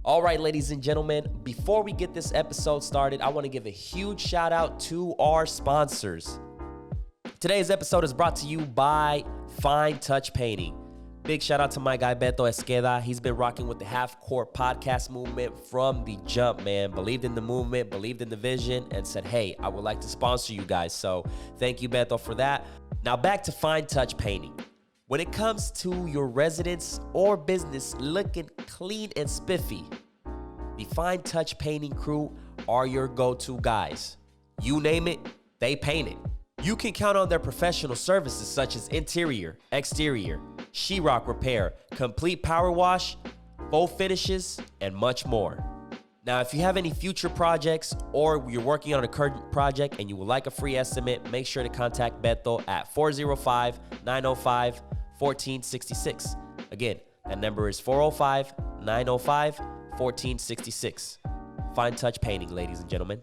All right, ladies and gentlemen, before we get this episode started, I want to give a huge shout out to our sponsors. Today's episode is brought to you by Fine Touch Painting. Big shout out to my guy Beto Esqueda. He's been rocking with the Half Court podcast movement from the jump, man. Believed in the movement, believed in the vision, and said, hey, I would like to sponsor you guys. So thank you, Beto, for that. Now back to Fine Touch Painting. When it comes to your residence or business looking clean and spiffy, the Fine Touch Painting crew are your go-to guys. You name it, they paint it. You can count on their professional services such as interior, exterior, sheetrock repair, complete power wash, full finishes, and much more. Now, if you have any future projects or you're working on a current project and you would like a free estimate, make sure to contact Beto at 405-905-1466. Again, that number is 405-905-1466. Fine Touch Painting, ladies and gentlemen.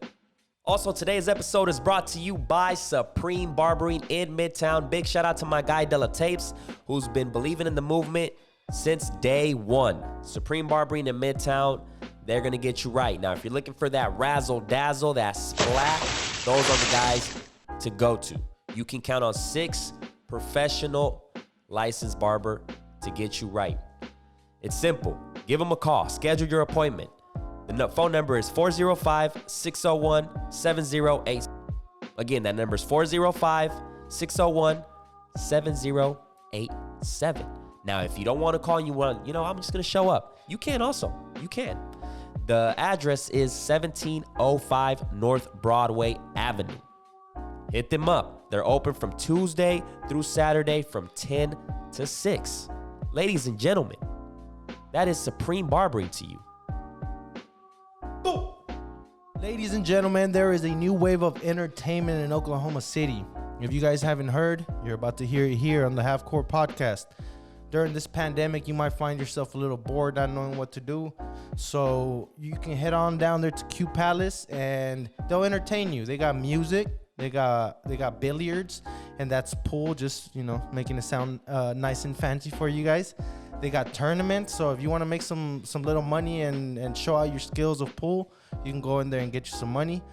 Also, today's episode is brought to you by Supreme Barbering in Midtown. Big shout out to my guy Della Tapes, who's been believing in the movement since day one. Supreme Barbering in Midtown, they're going to get you right. Now, if you're looking for that razzle dazzle, that splat, those are the guys to go to. You can count on 6 professional licensed barber to get you right. It's simple. Give them a call. Schedule your appointment. The phone number is 405-601-7087. Again, that number is 405-601-7087. Now, if you don't want to call and I'm just going to show up, you can also. You can. The address is 1705 North Broadway Avenue. Hit them up. They're open from Tuesday through Saturday from 10 to 6. Ladies and gentlemen, that is Supreme Barbering to you. Boom. Ladies and gentlemen, there is a new wave of entertainment in Oklahoma City. If you guys haven't heard, you're about to hear it here on the Half Court podcast. During this pandemic, you might find yourself a little bored, not knowing what to do. So you can head on down there to Q Palace and they'll entertain you. They got music, they got billiards, and that's pool, just, making it sound nice and fancy for you guys. They got tournaments, so if you want to make some little money and show out your skills of pool, you can go in there and get you some money.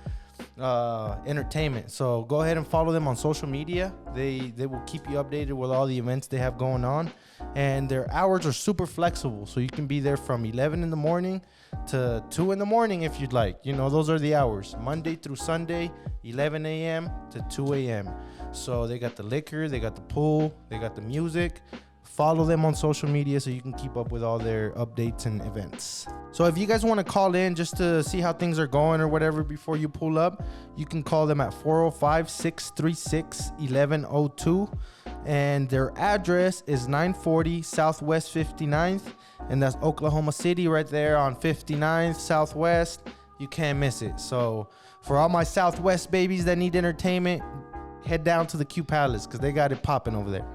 Entertainment. So go ahead and follow them on social media. They will keep you updated with all the events they have going on. And their hours are super flexible, so you can be there from 11 in the morning to 2 in the morning if you'd like. Those are the hours. Monday through Sunday, 11 a.m. to 2 a.m. So they got the liquor, they got the pool, they got the music. Follow them on social media so you can keep up with all their updates and events. So if you guys want to call in just to see how things are going or whatever before you pull up, you can call them at 405-636-1102. And their address is 940 Southwest 59th. And that's Oklahoma City right there on 59th Southwest. You can't miss it. So for all my Southwest babies that need entertainment, head down to the Q Palace because they got it popping over there.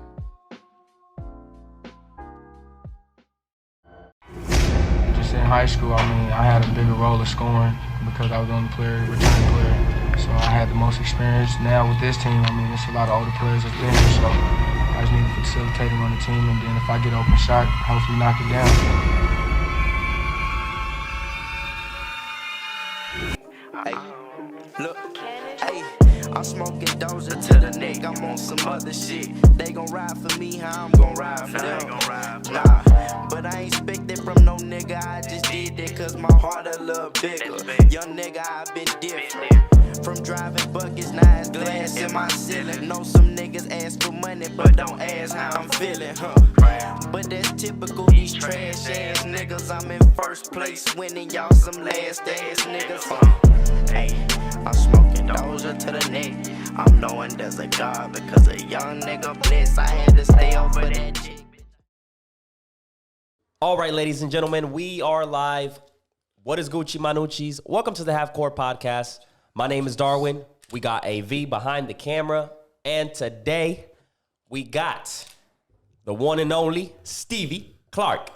In high school, I had a bigger role of scoring because I was the only return player. So I had the most experience. Now with this team, it's a lot of older players that's been here, so I just need to facilitate them on the team, and then if I get open shot, hopefully knock it down. Hey, look, hey, I'm smoking Doja to the neck, I'm on some other shit. They gon' ride for me, how I'm gon' ride for them. Nah, but I ain't expected from no nigga, I just did that cause my heart a little bigger. Young nigga, I been different. From driving buckets, now it's glass in my ceiling. Know some niggas ask for money, but don't ask how I'm feeling, huh? But that's typical, these trash ass niggas. I'm in first place, winning y'all some last ass niggas, huh? Hey, I'm smoking Doja to the neck. I'm knowing there's a God because a young nigga blessed. I had to stay over that chick. All right, ladies and gentlemen, we are live. What is Gucci Manucci's? Welcome to the Half Court podcast. My name is Darwin. We got AV behind the camera. And today we got the one and only Stevie Clark.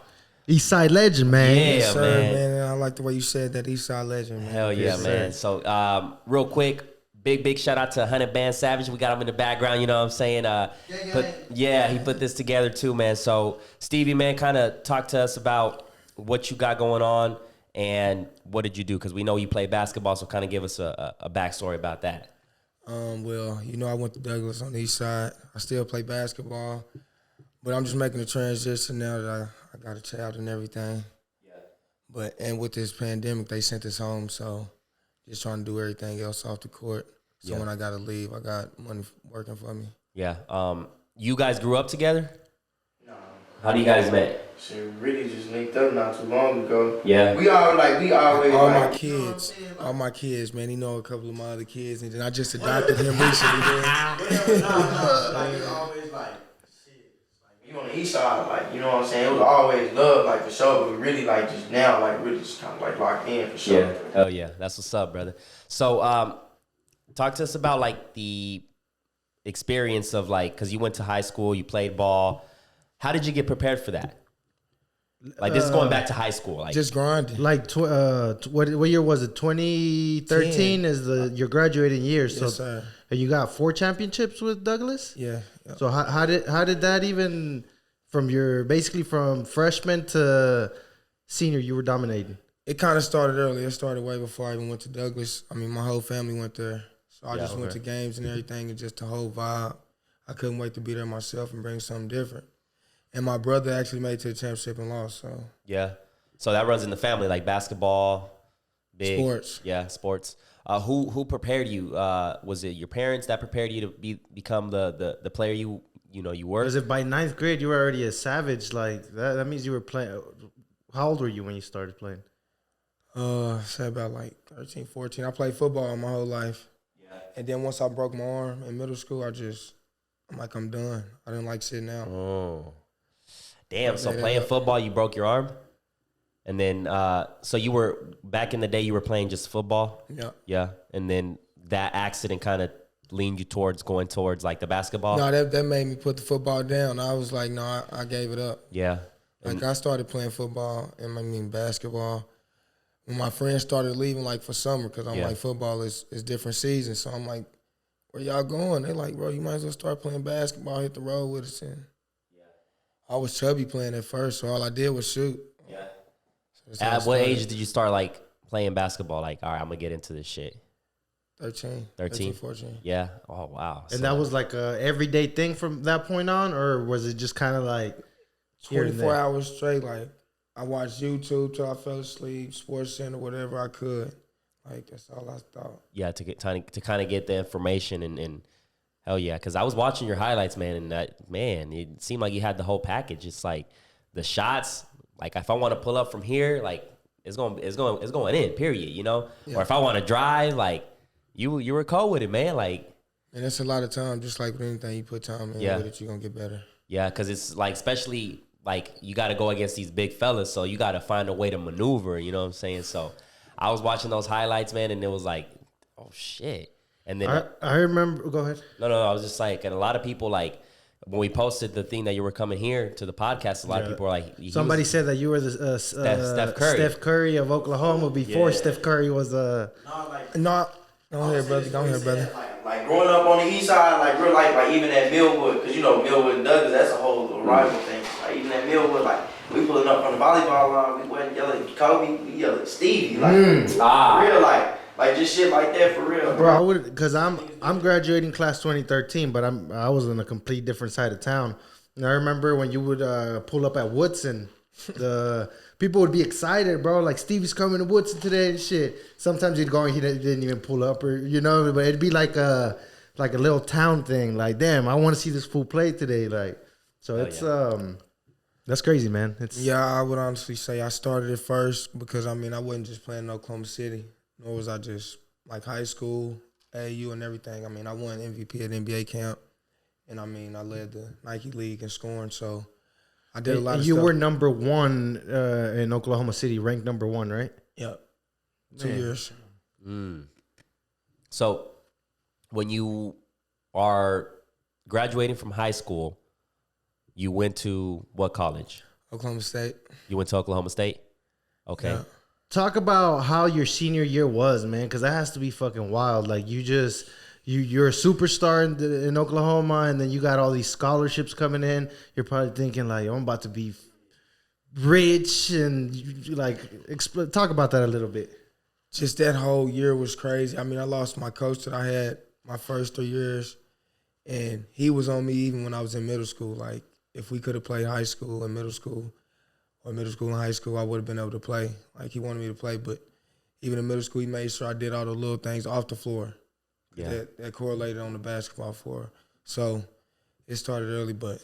Eastside legend, man. Yeah, yes, sir, man. I like the way you said that, Eastside legend, man. Hell yeah, yes, man. Sir. So real quick, big shout out to 100 Band Savage. We got him in the background, you know what I'm saying? He put this together too, man. So Stevie, man, kind of talk to us about what you got going on And what did you do? Because we know you played basketball, so kind of give us a backstory about that. Well, I went to Douglas on the east side. I still play basketball, but I'm just making a transition now that I got a child and everything. Yeah. And with this pandemic, they sent us home, so just trying to do everything else off the court. So when I got to leave, I got money working for me. Yeah. You guys grew up together? No. How do you guys met? Shit, we really just linked up not too long ago. Yeah. We always all my kids, man. He know a couple of my other kids, and then I just adopted him recently. Always like, shit. You on the east side, like, you know what I'm saying? It was always love, like, for sure, but we really, like, just now, like, really just kind of, like, locked in for sure. Yeah. Oh, yeah. That's what's up, brother. So, talk to us about, like, the experience of, like, because you went to high school, you played ball. How did you get prepared for that? Like, this is going back to high school. Like, just grinding. Like, what year was it? 2013 is your graduating year. So, yes, sir. You got 4 championships with Douglas? Yeah. So how did that even, basically from freshman to senior, you were dominating? It kind of started early. It started way before I even went to Douglas. I mean, my whole family went there. So I just went to games and everything, and just the whole vibe. I couldn't wait to be there myself and bring something different. And my brother actually made it to the championship and lost. So yeah, so that runs in the family, like basketball, big sports. Yeah, sports. Who prepared you? Was it your parents that prepared you to become the player you were? Was it by 9th grade you were already a savage like that? That means you were playing. How old were you when you started playing? Say about like 13, 14. I played football my whole life. Yeah. And then once I broke my arm in middle school, I'm done. I didn't like sitting down. Oh. Damn, so playing football, you broke your arm? And then, so you were, back in the day, you were playing just football? Yeah. Yeah, and then that accident kind of leaned you going towards, like, the basketball? No, that made me put the football down. I was like, no, I gave it up. Yeah. Like, I started playing football and, basketball when my friends started leaving, like, for summer, because I'm like, football is different seasons. So I'm like, where y'all going? They're like, bro, you might as well start playing basketball, hit the road with us. And I was chubby playing at first, so all I did was shoot. Yeah. So at what age did you start, like, playing basketball? Like, all right, I'm going to get into this shit. 13, 14. Yeah. Oh, wow. And that was like a everyday thing from that point on, or was it just kind of like 24 hours straight? Like, I watched YouTube till I fell asleep, Sports Center, whatever I could. Like, that's all I thought. Yeah, to kind of get the information and hell yeah, because I was watching your highlights, man, and it seemed like you had the whole package. It's like the shots, like if I want to pull up from here, like it's going in, period, you know? Yeah. Or if I want to drive, like you were cold with it, man. Like, and it's a lot of time, just like with anything, you put time in with it, you're gonna get better. Yeah, because it's like, especially like you got to go against these big fellas, so you got to find a way to maneuver, you know what I'm saying? So I was watching those highlights, man, and it was like, oh shit. And then I remember. Go ahead. No. I was just like, and a lot of people, like, when we posted the thing that you were coming here to the podcast, a lot of people were like, somebody said that you were the Steph Curry of Oklahoma before Steph Curry was a. No, don't hear, brother. Don't hear, brother. Like growing up on the east side, like real life, like even at Millwood, because Millwood and Douglas, that's a whole little rival thing. Like even at Millwood, like we pulling up from the volleyball line, we wasn't yelling at Kobe, we yelling at Stevie, like real life. Like just shit like that for real, bro. I would, cause I'm graduating class 2013, but I was in a complete different side of town. And I remember when you would pull up at Woodson, the people would be excited, bro. Like Stevie's coming to Woodson today and shit. Sometimes he'd go and he didn't even pull up, or but it'd be like a little town thing. Like, damn, I want to see this fool play today. Like, so that's crazy, man. I would honestly say I started it first because I wasn't just playing in Oklahoma City. Nor was I just like high school, AAU and everything. I won MVP at NBA camp. And I led the Nike League in scoring. So I did a lot of stuff. You were number 1 in Oklahoma City, ranked number 1, right? Yep. 2 years. So when you are graduating from high school, you went to what college? Oklahoma State. You went to Oklahoma State? Okay. Yeah. Talk about how your senior year was, man, because that has to be fucking wild. Like, you're a superstar in Oklahoma, and then you got all these scholarships coming in. You're probably thinking, like, I'm about to be rich and like talk about that a little bit. Just that whole year was crazy. I mean, I lost my coach that I had my first 3 years, and he was on me even when I was in middle school. Like, if we could have played high school and middle school, or middle school and high school, I would have been able to play. Like, he wanted me to play, but even in middle school, he made sure I did all the little things off the floor. Yeah. That correlated on the basketball floor. So it started early, but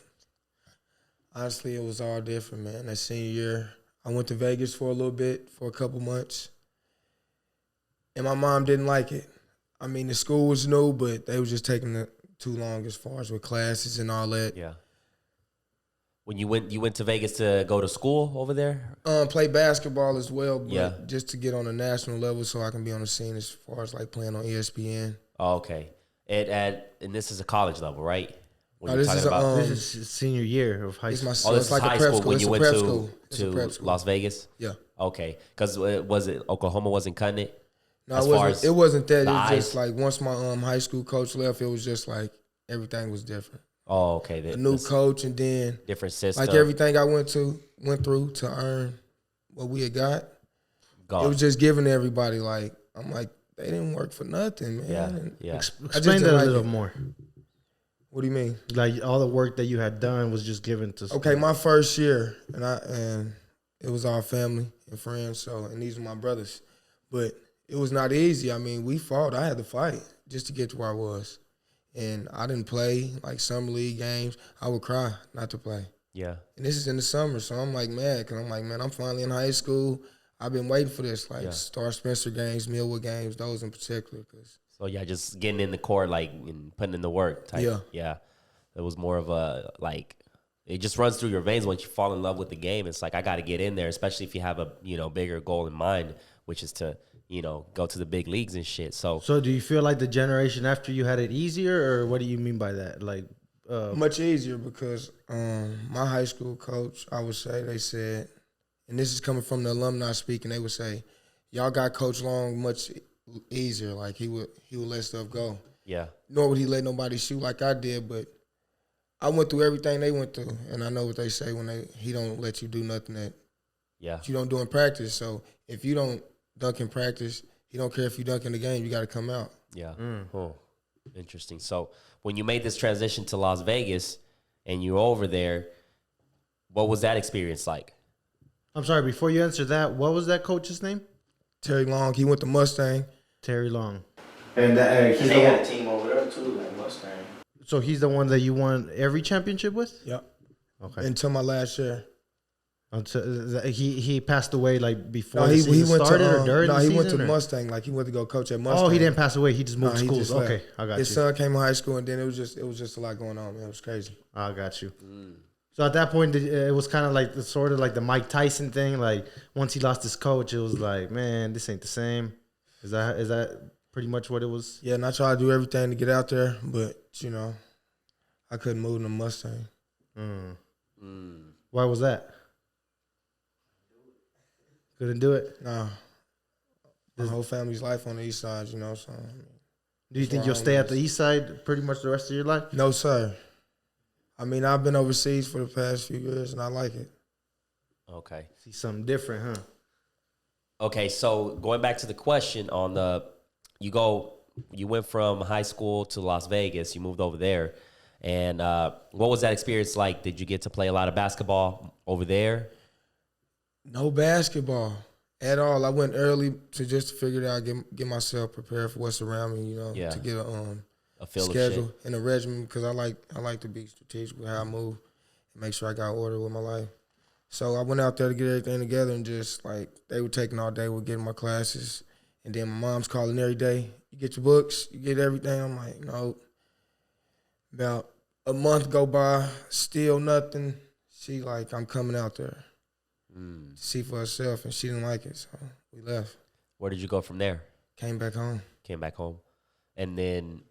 honestly, it was all different, man. That senior year, I went to Vegas for a little bit, for a couple months, and my mom didn't like it. I mean, the school was new, but they was just taking it too long as far as with classes and all that. Yeah. When you went to Vegas to go to school over there? Play basketball as well, but just to get on a national level so I can be on the scene as far as like playing on ESPN. Oh, okay. And this is a college level, right? This is senior year of high school. This is like high school when you went to Las Vegas? Yeah. Okay. Because was it Oklahoma wasn't cutting it? No, it wasn't that. It was just like once my high school coach left, it was just like everything was different. Oh, okay. A new coach, and then different system. Like everything I went through to earn what we had got. It was just given to everybody. Like, I'm like, they didn't work for nothing, man. Yeah. Explain that a little more. What do you mean? Like all the work that you had done was just given to school. Okay, my first year, and it was all family and friends. So, and these are my brothers, but it was not easy. I mean, we fought. I had to fight just to get to where I was. And I didn't play, like, summer league games. I would cry not to play. Yeah. And this is in the summer, so I'm, like, mad. Because I'm like, man, I'm finally in high school. I've been waiting for this, like, Star Spencer games, Millwood games, those in particular. So, just getting in the court, like, and putting in the work type. Yeah. It was more of a, like, it just runs through your veins once you fall in love with the game. It's like, I got to get in there, especially if you have a, bigger goal in mind, which is to – go to the big leagues and shit. So do you feel like the generation after you had it easier, or what do you mean by that? Like, much easier because my high school coach, I would say, they said, and this is coming from the alumni speaking, they would say, y'all got Coach Long much easier. Like, he would let stuff go. Yeah. Nor would he let nobody shoot like I did, but I went through everything they went through, and I know what they say when he don't let you do nothing that you don't do in practice. So if you don't dunk in practice, he don't care if you dunk in the game, you got to come out. Yeah. Oh, interesting. So when you made this transition to Las Vegas and you were over there, what was that experience like? I'm sorry, before you answer that, what was that coach's name? Terry Long. He went to Mustang. Terry Long. And they had a team over there too, like Mustang. So he's the one that you won every championship with? Yep. Okay. Until my last year. He passed away like before the season started or during the season? No, he went to Mustang. Like, he went to go coach at Mustang. Oh, he didn't pass away. He just moved schools. Okay, I got you. His son came to high school, and then it was just a lot going on, man. It was crazy. I got you. So at that point, it was kind of like the Mike Tyson thing. Like, once he lost his coach, it was like, man, this ain't the same. Is that pretty much what it was? Yeah, and I tried to do everything to get out there, but I couldn't move to Mustang. Why was that? Couldn't do it? No. My whole family's life on the east side, so. Do you think you'll stay at the east side pretty much the rest of your life? No, sir. I mean, I've been overseas for the past few years, and I like it. Okay. See something different, huh? Okay, so going back to the question on you went from high school to Las Vegas, you moved over there, and what was that experience like? Did you get to play a lot of basketball over there? No basketball at all. I went early to figure it out, get myself prepared for what's around me, to get a schedule and a regimen, because I like to be strategic with how I move and make sure I got order with my life. So I went out there to get everything together, and just like they were taking all day with getting my classes, and then my mom's calling every day. You get your books, you get everything. I'm like, no. About a month go by, still nothing. She like, I'm coming out there. To see for herself, and she didn't like it, so we left. Where did you go from there? Came back home. And then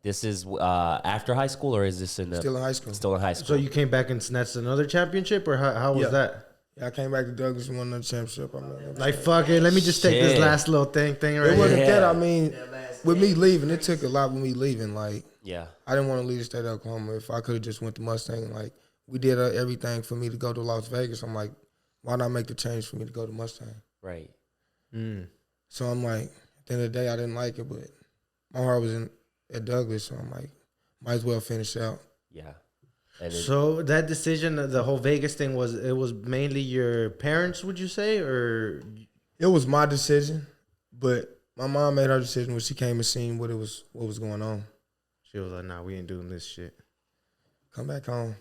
this is after high school, or is this still in high school? Still in high school. So you came back and snatched another championship, or how was that? Yeah, I came back to Douglas and won another championship. Like, fuck it, let me just take this last little thing right here. It wasn't that. I mean, with me leaving, it took a lot with me leaving. Like, I didn't want to leave the state of Oklahoma. If I could have just went to Mustang, like, we did everything for me to go to Las Vegas. I'm like, why not make the change for me to go to Mustang? Right. So I'm like, at the end of the day, I didn't like it, but my heart was at Douglas, so I'm like, might as well finish out. Yeah. So that decision, the whole Vegas thing, was mainly your parents, would you say, or? It was my decision, but my mom made her decision when she came and seen what was going on. She was like, nah, we ain't doing this shit. Come back home.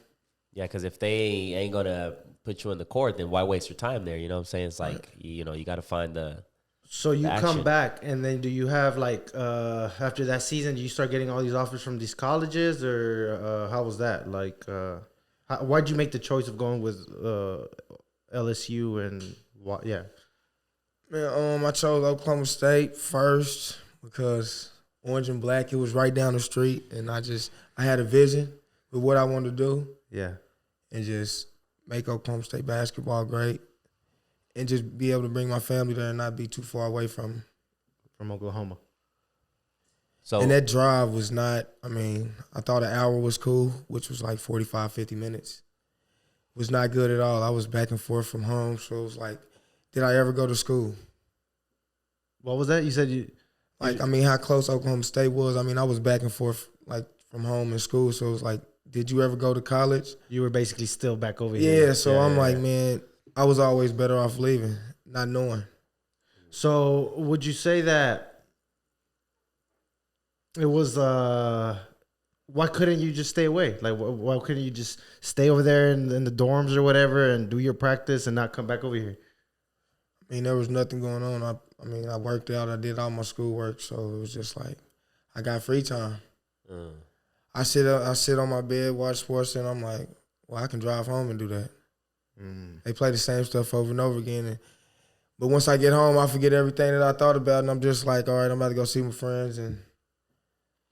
Yeah, because if they ain't going to put you in the court, then why waste your time there? You know what I'm saying? It's like, you got to find the So you the come action. back, and then do you have, like, after that season, do you start getting all these offers from these colleges, or how was that? Like, why'd you make the choice of going with LSU and what? Yeah. Man, I chose Oklahoma State first because orange and black, it was right down the street, and I had a vision with what I wanted to do. Yeah. And just make Oklahoma State basketball great and just be able to bring my family there and not be too far away from Oklahoma. So and that drive was not, I thought an hour was cool, which was like 45, 50 minutes. It was not good at all. I was back and forth from home, so it was like, did I ever go to school? What was that? You said you... how close Oklahoma State was. I was back and forth, like, from home and school, so it was like, did you ever go to college? You were basically still back over here. Yeah, so I'm like, man, I was always better off leaving, not knowing. So would you say that it was, why couldn't you just stay away? Like, why couldn't you just stay over there in the dorms or whatever and do your practice and not come back over here? There was nothing going on. I worked out. I did all my schoolwork, so it was just like I got free time. I sit on my bed, watch sports, and I'm like, well, I can drive home and do that. They play the same stuff over and over again. But once I get home, I forget everything that I thought about, and I'm just like, all right, I'm about to go see my friends and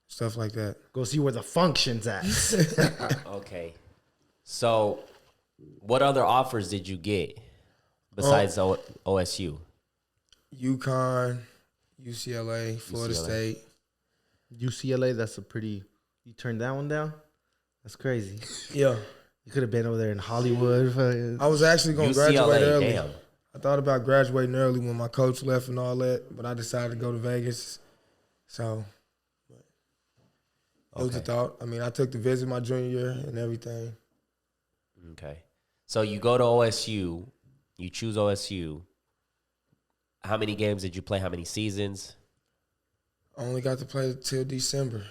stuff like that. Go see where the function's at. okay. So what other offers did you get besides OSU? UConn, UCLA, Florida State. UCLA, that's a pretty... You turned that one down? That's crazy. Yeah. You could have been over there in Hollywood. I was actually going to graduate early. Damn. I thought about graduating early when my coach left and all that, but I decided to go to Vegas. So it was a thought. I took the visit my junior year and everything. Okay. So you go to OSU. You choose OSU. How many games did you play? How many seasons? I only got to play till December.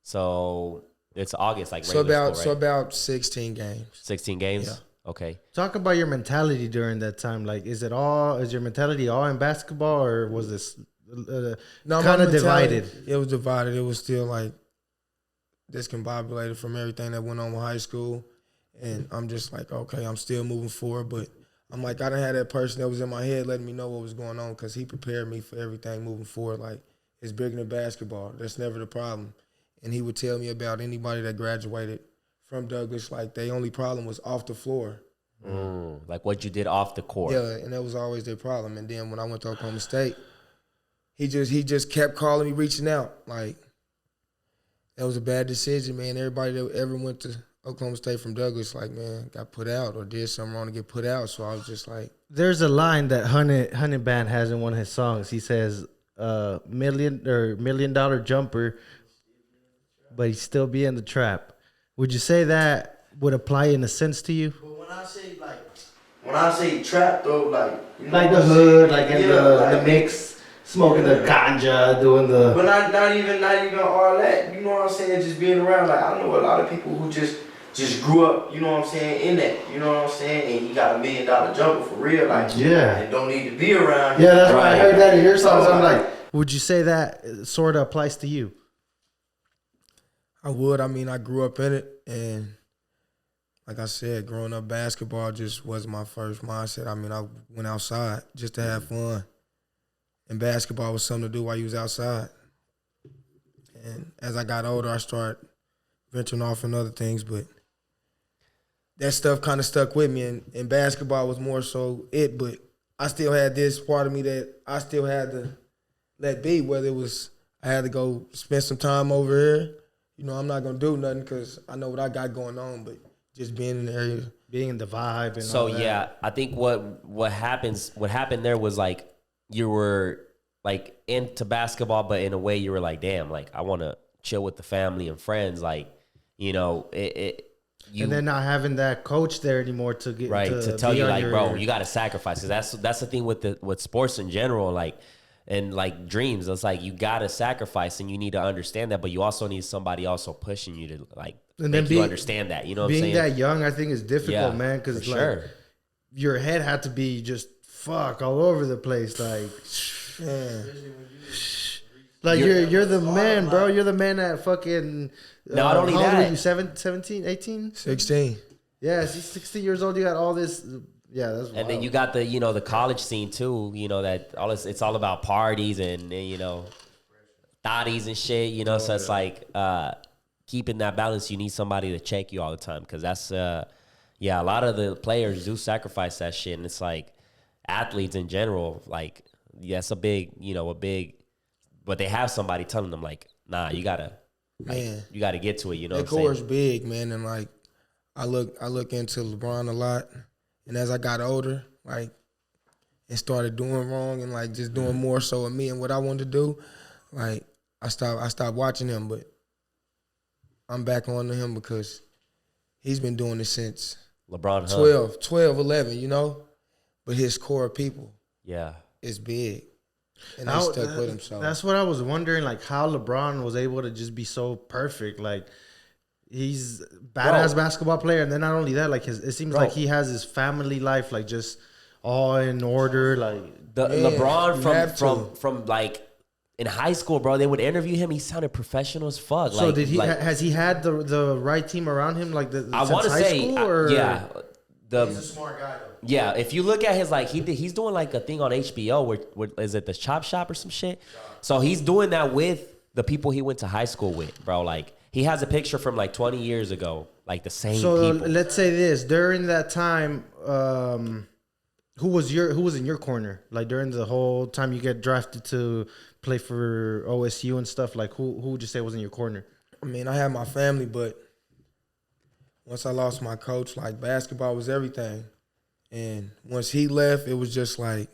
So it's August, like so regular about school, right? so about 16 games. 16 games? Yeah. Okay. Talk about your mentality during that time. Like, is your mentality all in basketball, or was this kind of divided? It was divided. It was still like discombobulated from everything that went on with high school. And I'm just like, okay, I'm still moving forward. But I'm like, I done had that person that was in my head letting me know what was going on because he prepared me for everything moving forward. Like, it's bigger than basketball. That's never the problem. And he would tell me about anybody that graduated from Douglas, like, their only problem was off the floor. Like what you did off the court. Yeah, and that was always their problem. And then when I went to Oklahoma State, he just kept calling me, reaching out. Like, that was a bad decision, man. Everybody that ever went to Oklahoma State from Douglas, like, man, got put out or did something wrong to get put out. So I was just like. There's a line that Honey Band has in one of his songs. He says, $1 million jumper, but he still be in the trap. Would you say that would apply in a sense to you? But when I say trap though, like, you know, Like the hood, like in the mix, smoking the ganja, doing the. But not even all that. You know what I'm saying? Just being around. Like, I know a lot of people who just grew up. You know what I'm saying? In that. You know what I'm saying? And he got $1 million jumper for real. Like, yeah, and don't need to be around. Yeah, that's why I heard that in your songs. I'm like, would you say that sort of applies to you? I would. I grew up in it, and like I said, growing up, basketball just wasn't my first mindset. I went outside just to have fun, and basketball was something to do while you was outside. And as I got older, I started venturing off in other things, but that stuff kind of stuck with me, and basketball was more so it, but I still had this part of me that I still had to let be, whether it was I had to go spend some time over here. You know, I'm not going to do nothing because I know what I got going on, but just being in the area. Being in the vibe and So all that. yeah, I think what happened there was like you were like into basketball, but in a way you were like, damn, like I want to chill with the family and friends, like you know you. And then not having that coach there anymore to get Right, to tell be you on like, your, bro, you got to sacrifice. Cause that's the thing with sports in general, like, and like dreams. It's like you got to sacrifice, and you need to understand that. But you also need somebody also pushing you to like And make then you understand that. You know what I'm being saying? that young, I think is difficult, man. for Because sure. your head had to be just all over the place, like. Like you're the man, bro. You're the man that fucking. Not only how old that. were you? 17, 18? 16. Yeah, she's 16 years old. You got all this. Yeah, that's wild. And then you got the the college scene too. You know that all it's all about parties and thotties and shit. So it's like keeping that balance. You need somebody to check you all the time because that's a lot of the players do sacrifice that shit, and it's like athletes in general. Like it's a big but they have somebody telling them like, nah, you gotta get to it. You know That what I'm saying? core is big, man, and like I look into LeBron a lot, and as I got older, like and started doing wrong and like just doing more so of me and what I wanted to do, like I stopped watching him, but I'm back on to him because he's been doing this since LeBron 12, 11, but his core of people is big. And I stuck with him. So that's what I was wondering, like how LeBron was able to just be so perfect. Like he's a badass basketball player, and then not only that, like it seems like he has his family life like just all in order. Like LeBron from like in high school, bro, they would interview him. He sounded professional as fuck. So like, did he? Like, has he had the right team around him? Like I want to say, he's a smart guy though. Yeah, if you look at his like he's doing like a thing on HBO where is it the Chop Shop or some shit? So he's doing that with the people he went to high school with, bro. Like he has a picture from like 20 years ago, like the same So people. let's say this during that time, who was in your corner? Like during the whole time you get drafted to play for OSU and stuff. Like who would you say was in your corner? I mean, I had my family, but once I lost my coach, like basketball was everything. And once he left, it was just like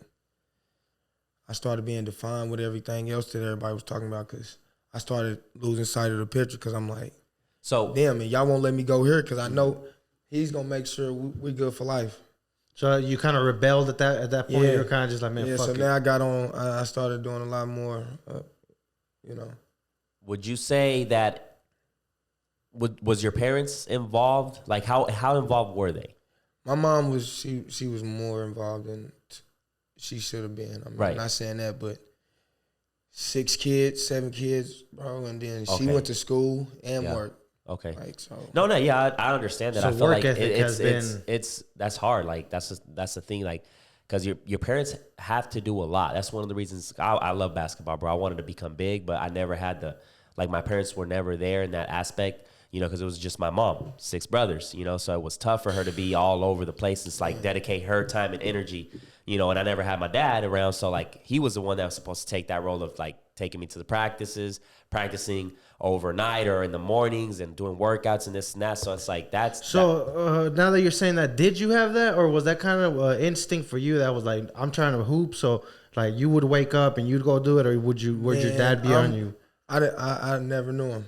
I started being defined with everything else that everybody was talking about because I started losing sight of the picture because I'm like, so damn, man, y'all won't let me go here because I know he's going to make sure we good for life. So you kind of rebelled at that point. You were kind of just like, man, fuck so it. now I got on. I started doing a lot more, Would you say that was your parents involved? Like how involved were they? My mom was she was more involved than she should have been. I mean, right. I'm not saying that, but 6 kids, 7 kids, bro, and then she went to school and worked. Okay. Like so. No, yeah, I understand that. So I feel work like ethic it's that's hard. Like that's the thing. Like because your parents have to do a lot. That's one of the reasons I love basketball, bro. I wanted to become big, but I never had my parents were never there in that aspect. Because it was just my mom, 6 brothers, so it was tough for her to be all over the place and like dedicate her time and energy, and I never had my dad around. So like he was the one that was supposed to take that role of like taking me to the practices, practicing overnight or in the mornings and doing workouts and this and that. So it's like that's so now that you're saying that, did you have that or was that kind of instinct for you that was like, I'm trying to hoop. So like you would wake up and you'd go do it or would your dad be on you? I never knew him.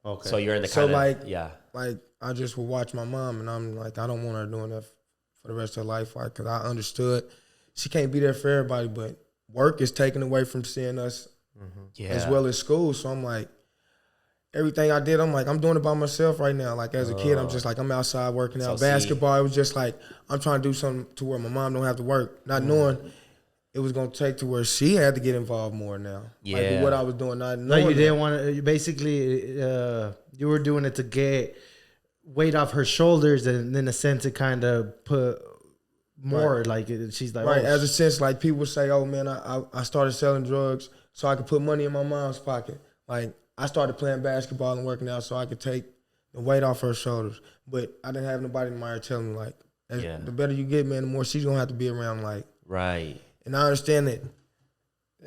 Okay. So you're in the kind of, like I just would watch my mom and I'm like, I don't want her doing that for the rest of her life. Like, cause I understood she can't be there for everybody, but work is taken away from seeing us as well as school. So I'm like, everything I did, I'm like, I'm doing it by myself right now. Like as a kid, I'm just like, I'm outside working out basketball. It was just like, I'm trying to do something to where my mom don't have to work, not knowing it was going to take to where she had to get involved more now. Yeah. Like what I was doing, not knowing. Like you didn't want to, basically, you were doing it to get weight off her shoulders and in a sense it kind of put more like she's like, right. As a sense, like people say, oh man, I started selling drugs so I could put money in my mom's pocket. Like I started playing basketball and working out so I could take the weight off her shoulders. But I didn't have nobody in my ear telling me like, the better you get, man, the more she's going to have to be around. Like, right. And I understand that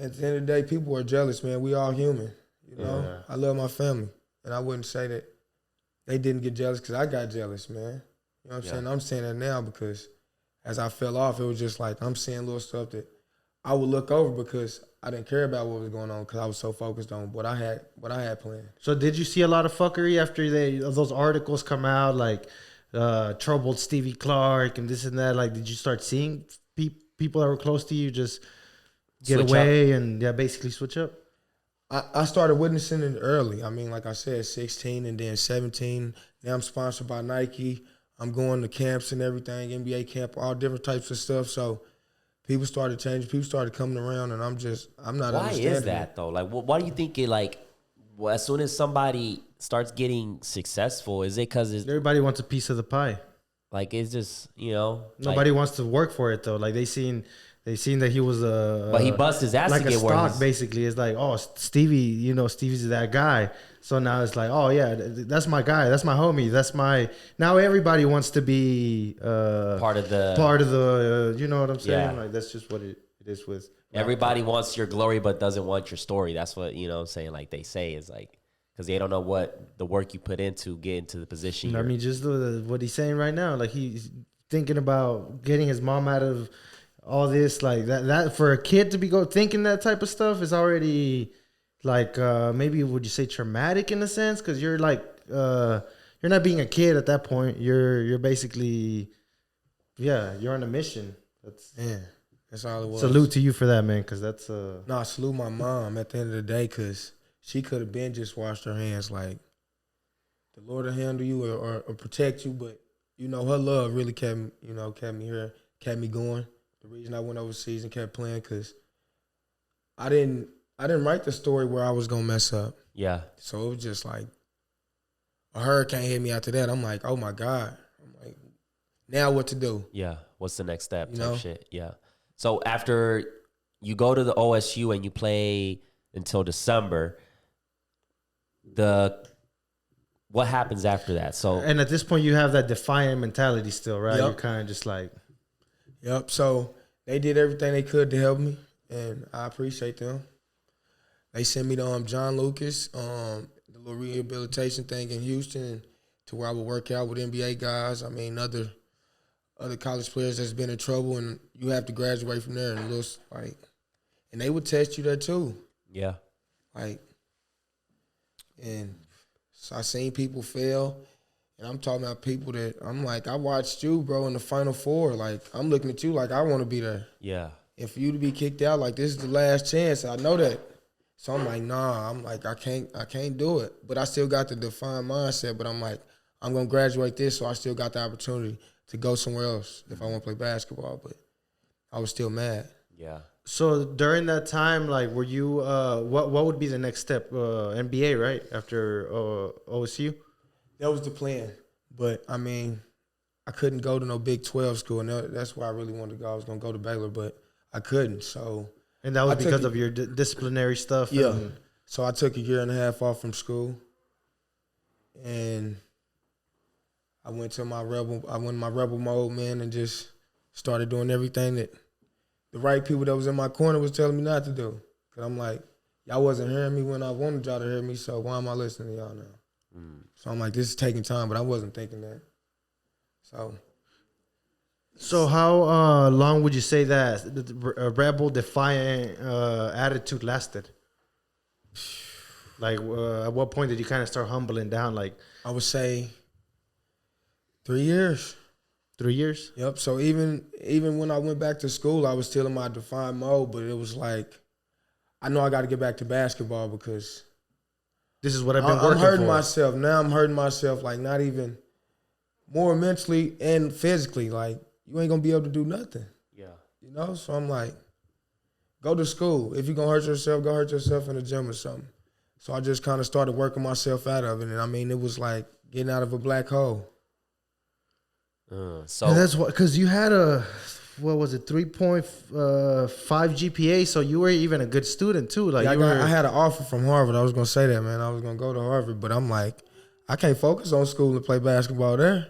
at the end of the day, people are jealous, man. We all human, I love my family. And I wouldn't say that they didn't get jealous because I got jealous, man. You know what I'm saying? I'm saying that now because as I fell off, it was just like I'm seeing little stuff that I would look over because I didn't care about what was going on because I was so focused on what I had planned. So did you see a lot of fuckery after those articles come out, like troubled Stevie Clark and this and that? Like, did you start seeing people that were close to you just get Switch away and basically switch up? I started witnessing it early. I mean, like I said, 16 and then 17. Now I'm sponsored by Nike. I'm going to camps and everything, NBA camp, all different types of stuff. So people started changing. People started coming around, and I'm not Why understanding. is that, though? Like, why do you think it, like, well, as soon as somebody starts getting successful, is it because Everybody wants a piece of the pie. like, it's just, you know? Nobody like, wants to work for it, though. Like, they seen that he was but he bust his ass like to a get where stock, he's... basically. It's like, oh, Stevie, Stevie's that guy. So now it's like, oh, yeah, that's my guy. That's my homie. Now everybody wants to be part of the, you know what I'm saying? Yeah. Like, that's just what it is with. everybody wants your glory but doesn't want your story. That's what, you know what I'm saying? Like, they say is like, because they don't know what the work you put into get into the position. I mean, just what he's saying right now. Like, he's thinking about getting his mom out of all this. Like, that for a kid to be thinking that type of stuff is already... like, maybe would you say traumatic in a sense? Because you're like, you're not being a kid at that point. You're basically, you're on a mission. That's all it was. Salute to you for that, man, because that's... No, I salute my mom at the end of the day because she could have been just washed her hands. Like, the Lord will handle you or protect you, but, her love really kept me here, kept me going. The reason I went overseas and kept playing because I didn't write the story where I was going to mess up. Yeah. So it was just like a hurricane hit me after that. I'm like, oh, my God. I'm like, now what to do? Yeah. What's the next step? You know? Shit. Yeah. So after you go to the OSU and you play until December, what happens after that? So, and at this point, you have that defiant mentality still, right? Yep. You're kind of just like... Yep. So they did everything they could to help me, and I appreciate them. They sent me to John Lucas, the little rehabilitation thing in Houston, to where I would work out with NBA guys. I mean, other college players that's been in trouble, and you have to graduate from there. And and they would test you there too. yeah. And so I seen people fail, and I'm talking about people that I'm like, I watched you, bro, in the Final Four. Like, I'm looking at you like I want to be there. Yeah. And for you to be kicked out, like, this is the last chance. I know that. So I'm like, nah, I can't do it. But I still got the defined mindset, but I'm like, I'm going to graduate this, so I still got the opportunity to go somewhere else if I want to play basketball. But I was still mad. Yeah. So during that time, like, were you, what would be the next step? NBA, right? After OSU? That was the plan. But, I mean, I couldn't go to no Big 12 school, and that's where I really wanted to go. I was going to go to Baylor, but I couldn't, so... And that was because of your disciplinary stuff? Yeah. So I took a year and a half off from school, and I went in my rebel mode, man, and just started doing everything that the right people that was in my corner was telling me not to do. Because I'm like, y'all wasn't hearing me when I wanted y'all to hear me, so why am I listening to y'all now? So I'm like, this is taking time, but I wasn't thinking that. So how long would you say that the rebel defiant attitude lasted? Like, at what point did you kind of start humbling down? Like, I would say 3 years. 3 years? Yep. So even when I went back to school, I was still in my defined mode, but it was like, I know I got to get back to basketball because this is what I've been working I'm hurting for. myself. Now I'm hurting myself, like, not even more mentally and physically. Like, you ain't going to be able to do nothing. Yeah. So I'm like, go to school. If you're going to hurt yourself, go hurt yourself in the gym or something. So I just kind of started working myself out of it. And, I mean, it was like getting out of a black hole. So and that's what, because you had what was it, 3.5 GPA, so you were even a good student too. Like, yeah, I had an offer from Harvard. I was going to say that, man. I was going to go to Harvard, but I'm like, I can't focus on school and play basketball there.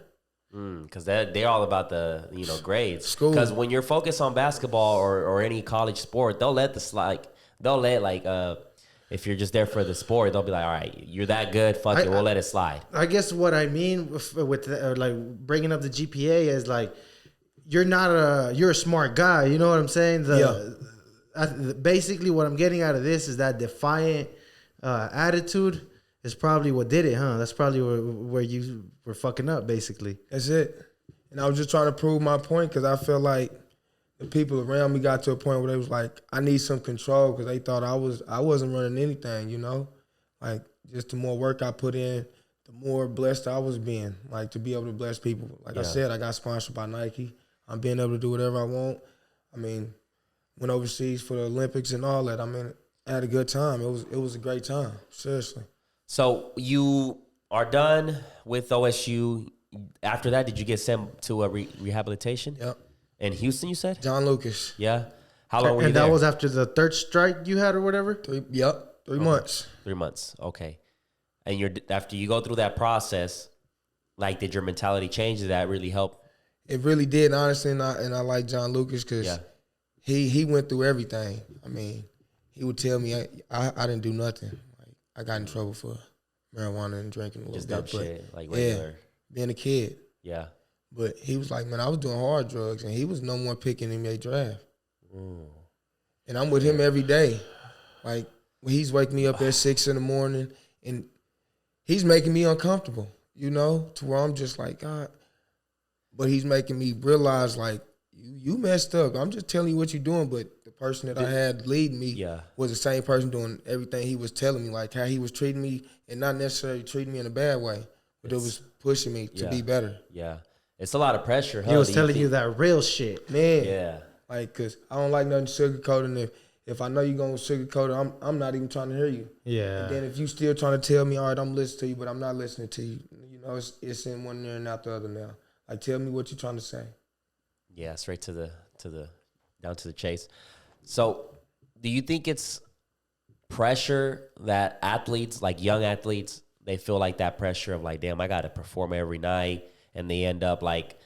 Because they're all about the grades. School. Because when you're focused on basketball or any college sport, they'll let if you're just there for the sport, they'll be like, all right, you're that good, fuck it, we'll let it slide. I guess what I mean with like bringing up the GPA is like you're a smart guy. You know what I'm saying? Basically, what I'm getting out of this is that defiant attitude is probably what did it, huh? That's probably where you were fucking up, basically. That's it. And I was just trying to prove my point because I felt like the people around me got to a point where they was like, I need some control because they thought I wasn't running anything, you know? Like, just the more work I put in, the more blessed I was being, like, to be able to bless people. Like I said, I got sponsored by Nike. I'm being able to do whatever I want. I mean, went overseas for the Olympics and all that. I mean, I had a good time. It was a great time, seriously. So you are done with OSU. After that, did you get sent to a rehabilitation? Yep. In Houston, you said? John Lucas. Yeah. How long were you And there? that was after the third strike you had or whatever? 3 months. 3 months. Okay. And after you go through that process, like, did your mentality change? Did that really help? It really did, honestly, and I like John Lucas because he went through everything. I mean, he would tell me I didn't do nothing. Like, I got in trouble for marijuana and drinking a little Just bit. dumb shit, like regular. Yeah, being a kid. Yeah. But he was like, man, I was doing hard drugs, and he was no more picking NBA draft. And I'm with him every day. Like, when he's waking me up at 6 in the morning, and he's making me uncomfortable, you know, to where I'm just like, God. But he's making me realize, like, you messed up. I'm just telling you what you're doing, but the person that I had leading me was the same person doing everything he was telling me, like how he was treating me, and not necessarily treating me in a bad way, but it was pushing me to be better. Yeah. It's a lot of pressure, huh? He was telling you that real shit. Man. Yeah. Like, because I don't like nothing sugarcoating. If I know you're going to sugarcoat it, I'm not even trying to hear you. Yeah. And then if you still trying to tell me, all right, I'm listening to you, but I'm not listening to you. You know, it's in one ear and out the other now. Like, tell me what you're trying to say. Yeah, straight to the down to the chase. So, do you think it's pressure that athletes, like young athletes, they feel like that pressure of like, damn, I got to perform every night, and they end up like,